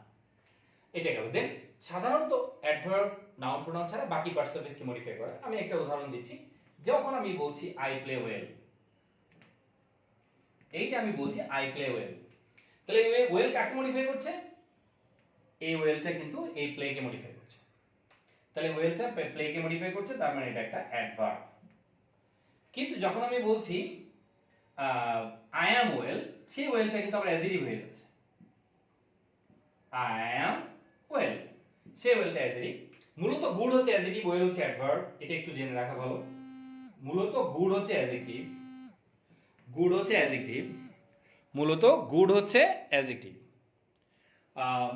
এটা গেল। দেন সাধারণত অ্যাডভার্ব নাউন প্রোনাউন ছাড়া বাকি পার্সোনালিটিকে মডিফাই করে। আমি একটা উদাহরণ দিচ্ছি, যখন আমি বলছি আই প্লে ওয়েল, এই যে আমি বলছি আই প্লে ওয়েল, তাহলে এই ওয়েল কাকে মডিফাই করছে, এই ওয়েলটা কিন্তু এই প্লেকে মডিফাই করছে। তাহলে ওয়েলটা প্লেকে মডিফাই করছে, তার মানে এটা একটা অ্যাডভার্ব। কিন্তু যখন আমি বলছি আই অ্যাম ওয়েল, সেই ওয়েলটা কিন্তু আমার অ্যাডজেক্টিভ হয়ে যাচ্ছে, আই অ্যাম ওয়েল, সেই ওয়েলটা অ্যাডজেক্টিভ। মূলত গুড হচ্ছে অ্যাডজেক্টিভ, ওয়েল হচ্ছে অ্যাডভার্ব, এটা একটু জেনে রাখা ভালো। মূলত গুড হচ্ছে অ্যাডজেক্টিভ, গুড হচ্ছে অ্যাডজেক্টিভ, মূলত গুড হচ্ছে অ্যাডজেক্টিভ,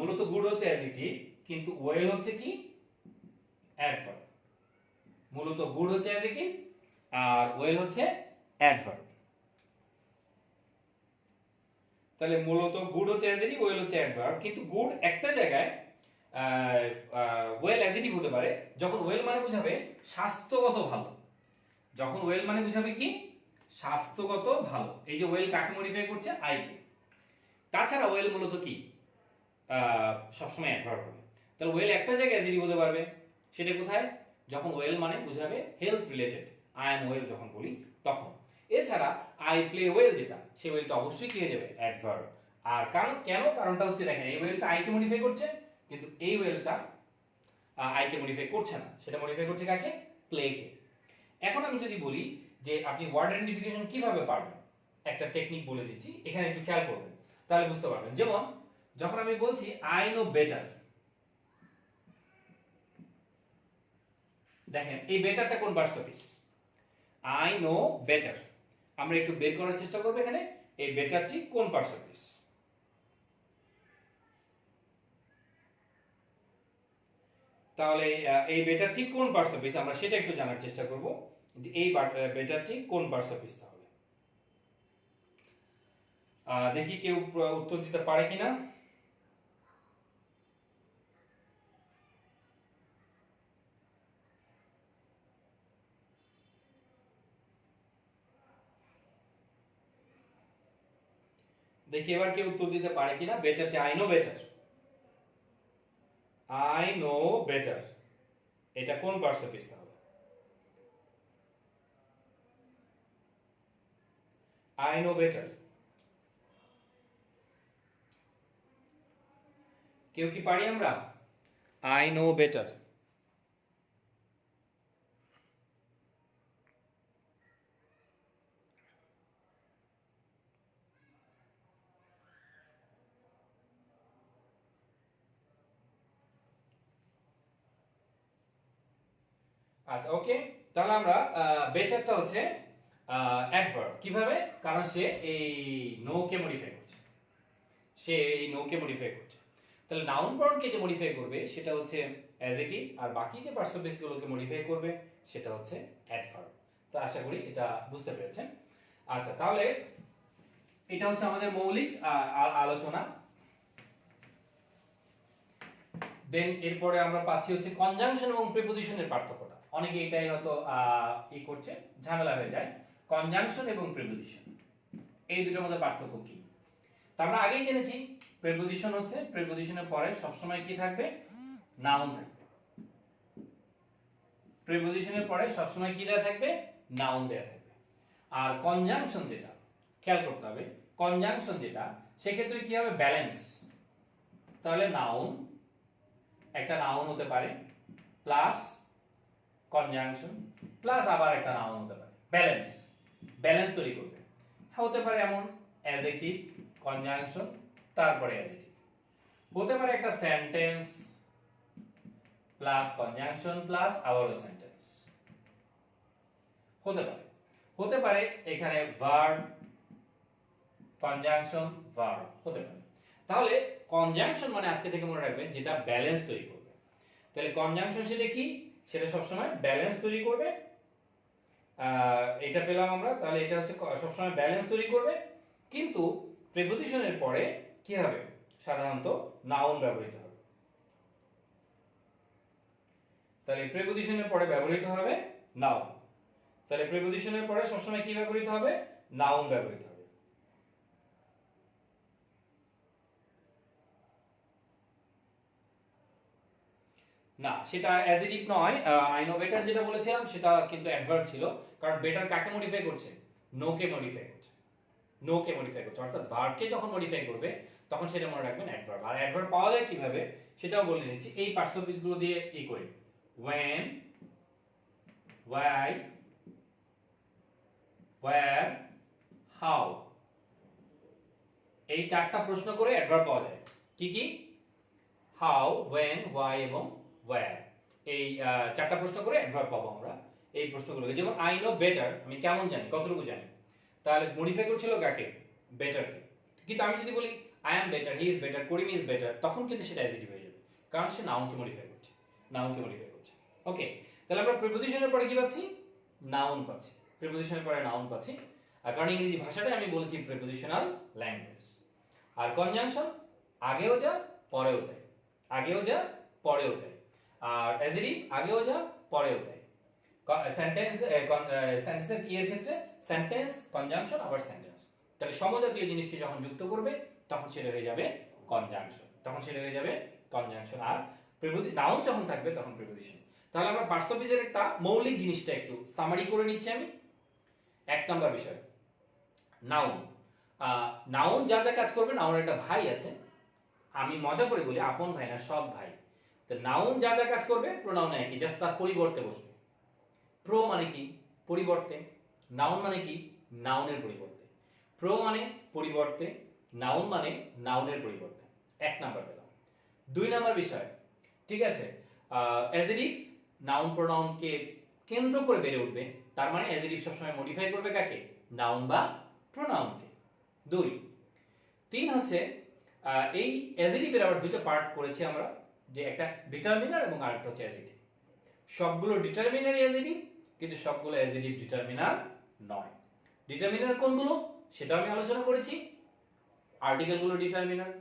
মূলত গুড হচ্ছে অ্যাডজেক্টিভ, কিন্তু ওয়েল হচ্ছে কি, অ্যাডভার্ব। মূলত গুড হচ্ছে অ্যাডজেক্টিভ আর ওয়েল হচ্ছে অ্যাডভার্ব। তাহলে মূলত গুড হচ্ছে অ্যাডজেক্টিভ, ওয়েল হচ্ছে অ্যাডভার্ব। কিন্তু গুড একটা জায়গায় ওয়েল অ্যাডজেক্টিভ হতে পারে যখন ওয়েল মানে বোঝাবে স্বাস্থ্যগত ভালো, যখন ওয়েল মানে বোঝাবে কি, স্বাস্থ্যগত ভালো। এই যে ওয়েল কাকে মডিফাই করছে, আইকে। তাছাড়া ওয়েল মূলত কি, সবসময় অ্যাডভার্ব হবে। তাহলে ওয়েল একটা জায়গায় অ্যাডজেক্টিভ হতে পারবে, সেটা কোথায়, যখন ওয়েল মানে বোঝাবে health related, I am well যখন বলি তখন। এছাড়া আই প্লে ওয়েল যেটা, সেই ওয়েলটা অবশ্যই কি হয়ে যাবে, অ্যাডভার্ব। আর কারণ কেন, কারণটা হচ্ছে দেখেন এই ওয়েলটা আইকে মডিফাই করছে, কিন্তু এই ওয়েলটা আই কে মডিফাই করছে না, সেটা মডিফাই করছে কাকে? প্লে কে। এখন আমি যদি বলি যে আপনি ওয়ার্ড আইডেন্টিফিকেশন কিভাবে পারবেন, একটা টেকনিক বলে দিচ্ছি, এখানে একটু খেয়াল করবেন, তাহলে বুঝতে পারবেন। যেমন যখন আমি বলছি আই নো বেটার, দেখেন এই বেটারটা কোন parts of speech? I know better. আমরা একটু বের করার চেষ্টা করব এখানে এই বেটারটি কোন পার্টস অফ স্পিচ। তাহলে এই বেটারটি কোন পার্টস অফ স্পিচ আমরা সেটা একটু জানার চেষ্টা করব, যে এই বেটারটি কোন পার্টস অফ স্পিচ। তাহলে দেখি কেউ উত্তর দিতে পারে কিনা। দেখি এবার কেউ উত্তর দিতে পারে কিনা। বেটারটি I know better, I know better, এটা কোন পার্টস অফ স্পিচ? তাহলে আই নো বেটার, কেউ কি পারি আমরা? I know better. আচ্ছা ওকে, তাহলে আমরা বেটারটা হচ্ছে অ্যাডভার্ব। কিভাবে? কারণ সে এই নো কে মডিফাই করছে, সে এই নো কে মডিফাই করছে। তাহলে নাউন প্রনাউনকে যে মডিফাই করবে সেটা হচ্ছে অ্যাজেটিভ, আর বাকি যে পার্টস অফ স্পিচগুলোকে মডিফাই করবে সেটা হচ্ছে অ্যাডভার্ব। তো আশা করি এটা বুঝতে পেরেছেন। আচ্ছা তাহলে এটা হচ্ছে আমাদের মৌলিক আলোচনা। দেন এরপরে আমরা পাচ্ছি হচ্ছে কনজাংশন এবং প্রিপোজিশনের পার্থক্যটা। অনেকে এটাই হয়তো ই করছে, ঝামেলা হয়ে যায়। কনজাংশন এবং প্রিপোজিশন, এই দুটোর মধ্যে পার্থক্য কি? তা আমরা আগেই জেনেছি প্রিপোজিশন হচ্ছে প্রিপোজিশনের পরে সবসময় কি থাকবে? নাউন থাকবে। প্রিপোজিশনের পরে সবসময় কি দেয়া থাকবে? নাউন দেয়া থাকবে। আর কনজাংশন যেটা, খেয়াল করতে হবে, কনজাংশন যেটা সেক্ষেত্রে কি হবে? ব্যালেন্স। তাহলে নাউন, একটা নাউন হতে পারে প্লাস কনজাংশন প্লাস আবার একটা নাউন হতে পারে, ব্যালেন্স, ব্যালেন্স তৈরি করবে। হতে পারে এমন অ্যাডজেক্টিভ কনজাংশন তারপরে অ্যাডজেক্টিভ, হতে পারে একটা সেন্টেন্স প্লাস কনজাংশন প্লাস আবারও সেন্টেন্স, হতে পারে। হতে পারে এখানে ভার্ব কনজাংশন ভার্ব, হতে পারে। তাহলে কনজাংশন মানে আজকে থেকে মনে রাখবেন যেটা ব্যালেন্স তৈরি করবে। তাহলে কনজাংশন সেটা কি? সেটা সবসময় ব্যালেন্স তৈরি করবে। এটা পেলাম আমরা। তাহলে এটা হচ্ছে সবসময় ব্যালেন্স তৈরি করবে, কিন্তু প্রিপোজিশনের পরে কি হবে? সাধারণত নাউন ব্যবহৃত হবে। তাহলে প্রিপোজিশনের পরে ব্যবহৃত হবে নাউন। তাহলে প্রিপোজিশনের পরে সবসময় কি ব্যবহৃত হবে? নাউন ব্যবহৃত হবে। না, সেটা অ্যাডজেক্টিভ নয়। আই নো বেটার যেটা বলেছিলাম সেটা কিন্তু অ্যাডভার্ব ছিল, কারণ বেটার কাকে মডিফাই করছে? নো কে মডিফাই করছে, নো কে মডিফাই করছে। অর্থাৎ ভার্বকে যখন মডিফাই করবে তখন সেটা মনে রাখবেন অ্যাডভার্ব। আর অ্যাডভার্ব পাওয়া যায় কিভাবে সেটাও বলে নিচ্ছি, এই পার্টস অফ স্পিচ গুলো দিয়ে এই করে when, why, where, how, এই চারটা প্রশ্ন করে অ্যাডভার্ব পাওয়া যায়। কি কি? হাউ, when, why এবং where, এই চারটা প্রশ্ন করে অ্যাডভার্ব পাবো আমরা এই প্রশ্নগুলোকে। যেমন আই নো বেটার, আমি কেমন জানি, কতটুকু জানি, তাহলে মডিফাই করছিল কাকে? বেটারকে। কিন্তু আমি যদি বলি I am better, he is better, Karim is better, তখন কিন্তু সেটা অ্যাডজেক্টিভ হয়ে যাবে, কারণ সে নাউনকে মডিফাই করছে, নাউনকে মডিফাই করছে। ওকে, তাহলে আমরা প্রিপোজিশনের পরে কি পাচ্ছি? নাউন পাচ্ছি। প্রিপোজিশনের পরে নাউন পাচ্ছি, আর কারণ ইংরেজি ভাষাটাই আমি বলেছি প্রিপোজিশনাল ল্যাঙ্গুয়েজ। আর কনজাংশন আগেও যা পরেও তাই, আগেও যা পরেও তাই। আর অ্যাডজেক্টিভ আগেও যা পরেও তাই। সেন্টেন্স, সেন্টেন্সের এর ক্ষেত্রে সেন্টেন্স কনজাংশন আবার সেন্টেন্স। তাহলে সমজাতীয় জিনিসকে যখন যুক্ত করবে তখন সেটা হয়ে যাবে কনজাংশন, তখন সেটা হয়ে যাবে কনজাংশন। আর নাউন যখন থাকবে তখন প্রিপোজিশন। তাহলে আমরা পার্টস অফ স্পিচের একটা মৌলিক জিনিসটা একটু সামারি করে নিচ্ছি আমি। এক নম্বর বিষয় নাউন। নাউন যা যা কাজ করবে, নাউনের একটা ভাই আছে, আমি মজা করে বলি আপন ভাই না, সৎ ভাই। তো নাউন যা যা কাজ করবে প্রোনাউন একই, জাস্ট তার পরিবর্তে বসবে। প্রো মানে কি? পরিবর্তে। নাউন মানে কি? নাউনের পরিবর্তে। প্রো মানে পরিবর্তে, নাউন মানে নাউনের পরিবর্তে। 1 নাম্বার পেলাম। 2 নাম্বার বিষয়, ঠিক আছে, অ্যাজেডিভ নাউন প্রোনাউনকে কেন্দ্র করে বেড়ে উঠবে, তার মানে অ্যাজেডিভ সবসময় মডিফাই করবে কাকে? নাউন বা প্রোনাউনকে। 2। 3 হচ্ছে এই অ্যাজেডিভের আবার দুটো পার্ট করেছি আমরা, যে একটা ডিটারমিনার এবং আরেকটা হচ্ছে অ্যাজেডিভ। সবগুলো ডিটারমিনারই অ্যাজেডিভ, কিন্তু সবগুলো অ্যাজেডিভ ডিটারমিনার নয়। ডিটারমিনার কোনগুলো সেটা আমি আলোচনা করেছি। আর্টিকেলগুলো ডিটারমিনার,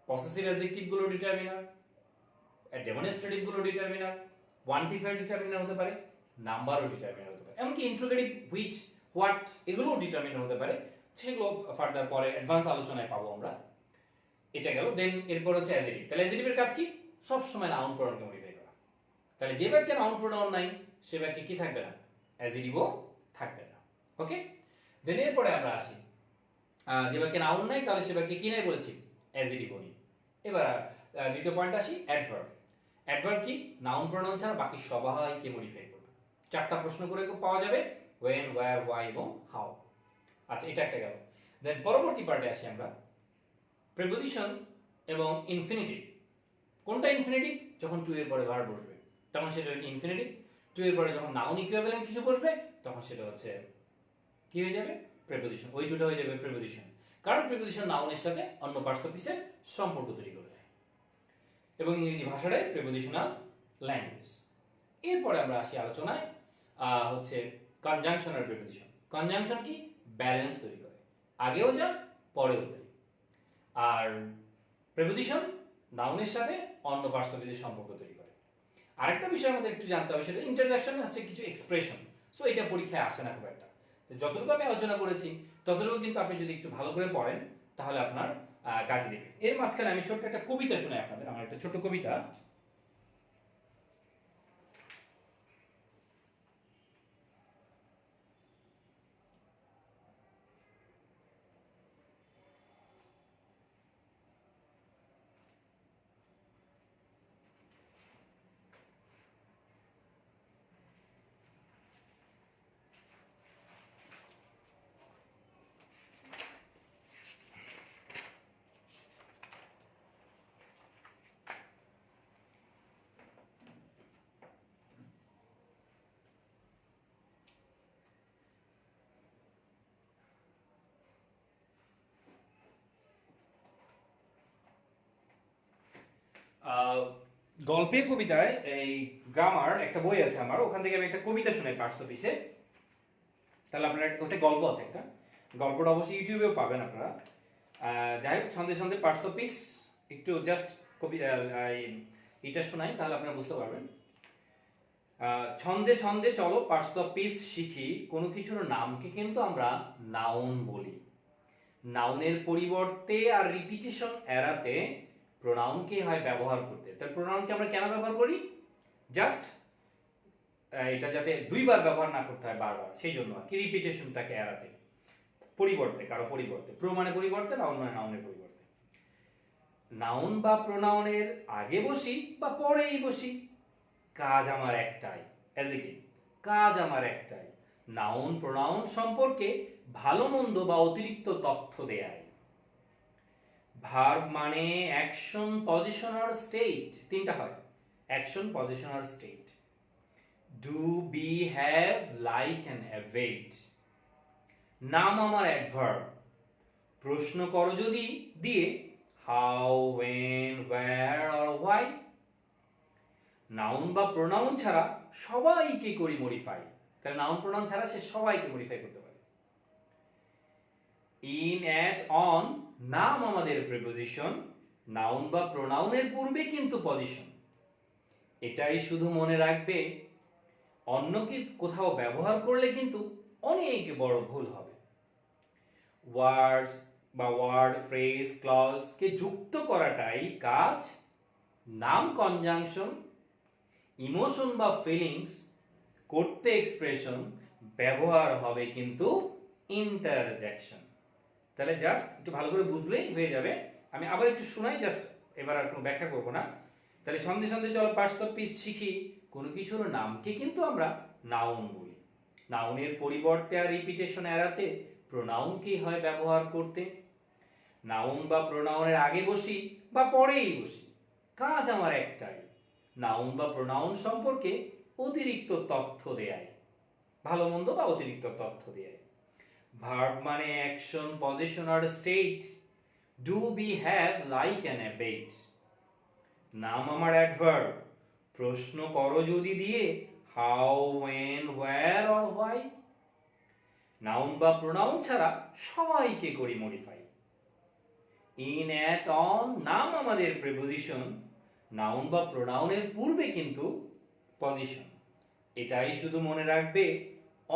পসেসিভ অ্যাডজেক্টিভগুলো ডিটারমিনার, ডেমনস্ট্রেটিভগুলো ডিটারমিনার, কোয়ান্টিফায়ার ডিটারমিনার হতে পারে, নাম্বারও ডিটারমিনার হতে পারে, এমনকি ইন্ট্রোগেটিভ, হুইচ, হোয়াট এগুলোও ডিটারমিনার হতে পারে। সেগুলো ফার্দার পরে অ্যাডভান্স আলোচনায় পাবো আমরা। এটা গেল। দেন এরপর হচ্ছে অ্যাজেডিভ। তাহলে অ্যাজেডিভের কাজ কি? সব সময় নাউন প্রোনাউনকে মডিফাই করা। তাহলে যে বাক্যে নাউন প্রোনাউন নাই সে বাক্যে কি থাকবে না? অ্যাজেডিভও থাকবে না। ওকে। দেন এরপরে আমরা আসি, যে বাক্যে নাউন নাই তাহলে সে বাক্যে কি নাই বলেছি? অ্যাজেডিভও নেই। এবার দ্বিতীয় পয়েন্ট আসি, অ্যাডভার্ব। অ্যাডভার্ব কি? নাউন প্রোনাউন ছাড়া বাকি সবাইকে মডিফাই করবে। 4টা প্রশ্ন করে পাওয়া যাবে, when, where, why এবং how। আচ্ছা, এটা একটা গেল। দেন পরবর্তী পার্টে আসি আমরা, প্রিপোজিশন এবং ইনফিনিটিভ। কোনটা ইনফিনিটিভ? যখন টু এর পরে ভার্ব বসবে তখন সেটা ইনফিনিটিভ। টু এর পরে যখন নাউন ইকুইভ্যালেন্ট কিছু বসবে তখন সেটা হচ্ছে কি হয়ে যাবে? প্রিপোজিশন। ওই দুটো হয়ে যাবে প্রিপোজিশন, কারণ প্রিপোজিশন নাউনের সাথে অন্য পার্টস অফ স্পিচের সম্পর্ক তৈরি করে দেয়। এবং ইংরেজি ভাষাটাই প্রিপোজিশনাল ল্যাঙ্গুয়েজ। এরপরে আমরা আসি আলোচনায় হচ্ছে কনজাংশন আর প্রিপোজিশন। কনজাংশন কি? ব্যালেন্স তৈরি করে, আগেও যা পরেও তাই। আর প্রিপোজিশন নাউনের সাথে অন্য পার্টস অফ স্পিচের সম্পর্ক তৈরি করে। আরেকটা বিষয় আমাদের একটু জানতে হবে, সেটা ইন্টারজেকশন হচ্ছে কিছু এক্সপ্রেশন। সো এটা পরীক্ষায় আসে না খুব একটা। যতটুকু আমি আলোচনা করেছি ততটুকু কিন্তু আপনি যদি একটু ভালো করে পড়েন তাহলে আপনার কাজে দেবে। এর মাঝখানে আমি ছোট্ট একটা কবিতা শোনাই আপনাদের, আমার একটা ছোট্ট কবিতা। গল্পে কবিতায় এই গ্রামার একটা বই আছে আমার, ওখান থেকে আমি একটা কবিতা শোনাই পার্টস অফ স্পিচে। তাহলে আপনারা, ওটা গল্প আছে একটা, গল্পটা অবশ্যই ইউটিউবেও পাবেন আপনারা। যাই হোক, সন্ধে সন্ধে পার্টস অফ স্পিচ একটু জাস্ট কবিতা এটা শোনাই, তাহলে আপনারা বুঝতে পারবেন। ছন্দে ছন্দে চলো পার্টস অফ স্পিচ শিখি, কোনো কিছুর নামকে কিন্তু আমরা নাউন বলি। নাউনের পরিবর্তে আর রিপিটেশন এড়াতে প্রোনাউনকে হয় ব্যবহার করতে। তাহলে প্রোনাউনকে আমরা কেন ব্যবহার করি? জাস্ট এটা যাতে দুইবার ব্যবহার না করতে হয় বারবার, সেই জন্য আর কি, রিপিটেশনটাকে এড়াতে। পরিবর্তে, কারো পরিবর্তে। প্রো মানে পরিবর্তে, নাউন মানে নাউনের পরিবর্তে। নাউন বা প্রোনাউনের আগে বসি বা পরেই বসি, কাজ আমার একটাই। অ্যাডজেক্টিভ, কাজ আমার একটাই, নাউন প্রোনাউন সম্পর্কে ভালো মন্দ বা অতিরিক্ত তথ্য দেয়। ভার্ব মানে অ্যাকশন, পজিশন আর স্টেট, তিনটা হয়, অ্যাকশন, পজিশন আর state. Do, be, have, like and await. নাম আমার অ্যাডভার্ব, প্রশ্ন করো যদি দিয়ে how, when, where or why। Noun বা প্রোনাউন ছাড়া সবাইকে করি মডিফাই, তাহলে নাউন প্রোনাউন ছাড়া সে সবাইকে মডিফাই করতে পারে। ইন, অ্যাট, অন, নাম আমাদের প্রিপোজিশন, নাউন বা প্রোনাউনের পূর্বে কিন্তু পজিশন। এটাই শুধু মনে রাখবে, অন্যকে কোথাও ব্যবহার করলে কিন্তু অনেক বড় ভুল হবে। ওয়ার্ডস বা ওয়ার্ড, ফ্রেজ, ক্লজ কে যুক্ত করাটাই কাজ। নাম কনজাংশন, ইমোশন বা ফিলিংস করতে এক্সপ্রেশন, ব্যবহার হবে কিন্তু ইন্টারজেকশন। তাহলে জাস্ট একটু ভালো করে বুঝলেই হয়ে যাবে। আমি আবার একটু শোনাই, জাস্ট এবার আর কোনো ব্যাখ্যা করবো না। তাহলে সন্ধে সন্ধে চলো পার্টস অফ স্পিচ শিখি। কোনো কিছুর নামকে কিন্তু আমরা নাউন বলি। নাউনের পরিবর্তে আর রিপিটেশন এড়াতে প্রোনাউনকে হয় ব্যবহার করতে। নাউন বা প্রোনাউনের আগে বসি বা পরেই বসি, কাজ আমার একটাই, নাউন বা প্রোনাউন সম্পর্কে অতিরিক্ত তথ্য দেয়, ভালো মন্দ বা অতিরিক্ত তথ্য দেয়। ভার্ব মানে অ্যাকশন, পজিশন আর state. Do, be, have, like and abet. নাম আমার অ্যাডভার্ব, প্রশ্ন করো যদি দিয়ে how, when, where or why. Noun বা প্রোনাউন ছাড়া সবাইকে করি মডিফাই। ইন, অ্যাট, অন নাম আমাদের প্রিপোজিশন, নাউন বা প্রোনাউনের পূর্বে কিন্তু পজিশন। এটাই শুধু মনে রাখবে,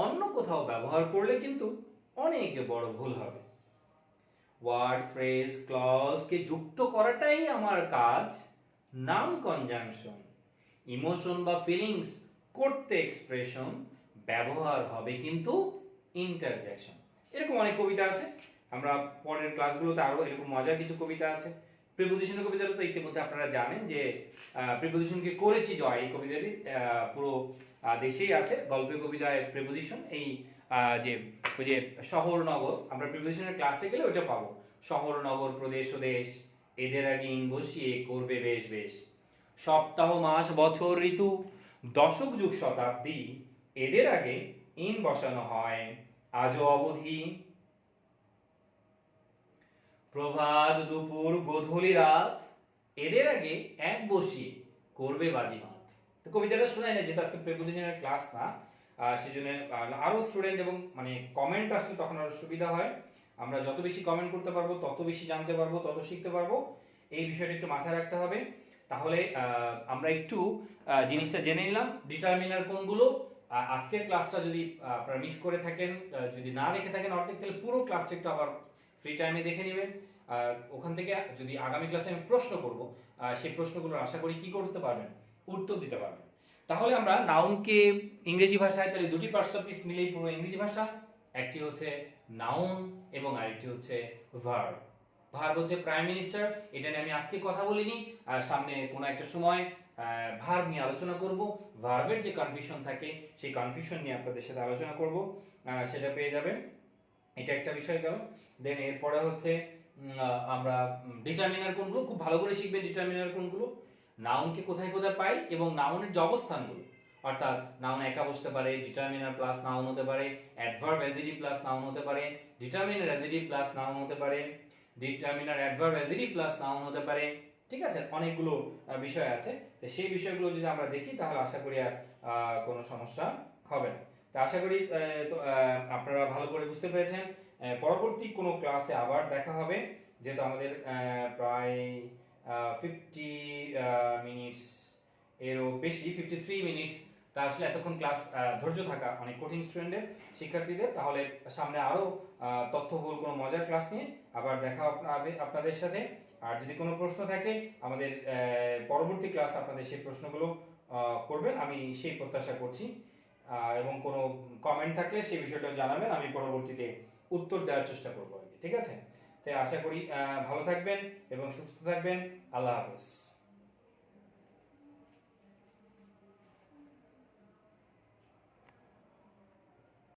অন্য কোথাও ব্যবহার করলে কিন্তু অনেক বড় ভুল হবে। ওয়ার্ড, ফ্রেজ, ক্লজকে যুক্ত করাটাই আমার কাজ, নাম কনজাংশন। ইমোশন বা ফিলিংস করতে এক্সপ্রেশন, ব্যবহার হবে কিন্তু ইন্টারজেকশন। এরকম অনেক কবিতা আছে, আমরা পরের ক্লাসগুলোতে আরো এরকম মজার কিছু কবিতা আছে। প্রিপোজিশনের কবিতাটা তো ইতিমধ্যে আপনারা জানেন যে প্রিপোজিশনকে করেছি জয়, এই কবিতাটি পুরো দেশেই আছে। গল্পের কবিতায় প্রিপোজিশন, এই যে ওই যে শহর নগর, আমরা প্রিপোজিশনের ক্লাসে গেলে ওইটা পাবো। শহর নগর প্রদেশ ও দেশ, এদের আগে ইন বসিয়ে করবে বেশ বেশ। সপ্তাহ, মাস, বছর, ঋতু, দশক, যুগ, শতাব্দী, এদের আগে ইন বসানো হয় আজও অবধি। প্রভাত, দুপুর, গোধূলি, রাত, এদের আগে এক বসিয়ে করবে বাজিমাত। তো কবিতাটা শোনাই না, যেহেতু আজকে প্রিপোজিশনের ক্লাস না, সেজন্য আরো স্টুডেন্ট এবং মানে কমেন্ট আসলে তখন আরো সুবিধা হয়। আমরা যত বেশি কমেন্ট করতে পারবো, তত বেশি জানতে পারবো, তত শিখতে পারবো। এই বিষয়টা একটু মাথায় রাখতে হবে। তাহলে আমরা একটু জিনিসটা জেনে নিলাম, ডিটারমিনার কোনগুলো। আজকের ক্লাসটা যদি আপনারা মিস করে থাকেন, যদি না দেখে থাকেন অর্ধেক, তাহলে পুরো ক্লাসটা একটু আবার ফ্রি টাইমে দেখে নেবেন। ওখান থেকে যদি আগামী ক্লাসে আমি প্রশ্ন করব, সেই প্রশ্নগুলোর আশা করি কি করতে পারবেন, উত্তর দিতে পারবেন। তাহলে আমরা নাউনকে ইংরেজি ভাষায় তাহলে দুটি পার্টস অফ স্পিচ মিলেই পুরো ইংরেজি ভাষা। একটি হচ্ছে নাউন এবং আরেকটি হচ্ছে ভার্ব। ভার্ব হচ্ছে প্রাইম মিনিস্টার, এটা নিয়ে আমি আজকে কথা বলিনি, আর সামনে কোনো একটা সময় ভার্ব নিয়ে আলোচনা করব। ভার্বের যে কনফিউশন থাকে সেই কনফিউশন নিয়ে আপনাদের সাথে আলোচনা করব, সেটা পেয়ে যাবেন। এটা একটা বিষয় গেল। দেন এরপরে হচ্ছে আমরা ডিটারমিনার কোনগুলো, খুব ভালো করে শিখবেন ডিটারমিনার কোনগুলো, নাউনকে কোথায় কোথায় পাই এবং নাউনের যে অবস্থানগুলো। অর্থাৎ নাউন একা বসতে পারে, ডিটারমিনার প্লাস নাউন হতে পারে, অ্যাডভার্ব অ্যাজেটিভ প্লাস নাউন হতে পারে, ডিটারমিনার অ্যাজেটিভ প্লাস নাউন হতে পারে, determiner adverb adjective plus noun হতে পারে। ঠিক আছে, অনেকগুলো বিষয় আছে। তো সেই বিষয়গুলো যদি আমরা দেখি তাহলে আশা করি আর কোনো সমস্যা হবে না। তো আশা করি আপনারা ভালো করে বুঝতে পেরেছেন। পরবর্তী কোনো ক্লাসে আবার দেখা হবে, যেহেতু আমাদের প্রায় 50 মিনিটস এরও বেশি, 53 মিনিটস। তা আসলে এতক্ষণ ক্লাস ধৈর্য থাকা অনেক কঠিন স্টুডেন্টের, শিক্ষার্থীদের। তাহলে সামনে আরও তথ্যবহুল কোনো মজার ক্লাস নিয়ে আবার দেখা হবে আপনাদের সাথে। আর যদি কোনো প্রশ্ন থাকে আমাদের পরবর্তী ক্লাস আপনাদের সেই প্রশ্নগুলো করবেন, আমি সেই প্রত্যাশা করছি। এবং কোনো কমেন্ট থাকলে সেই বিষয়টা জানাবেন, আমি পরবর্তীতে উত্তর দেওয়ার চেষ্টা করবো আর কি। ঠিক আছে, তাই আশা করি ভালো থাকবেন এবং সুস্থ থাকবেন। আল্লাহ হাফেজ।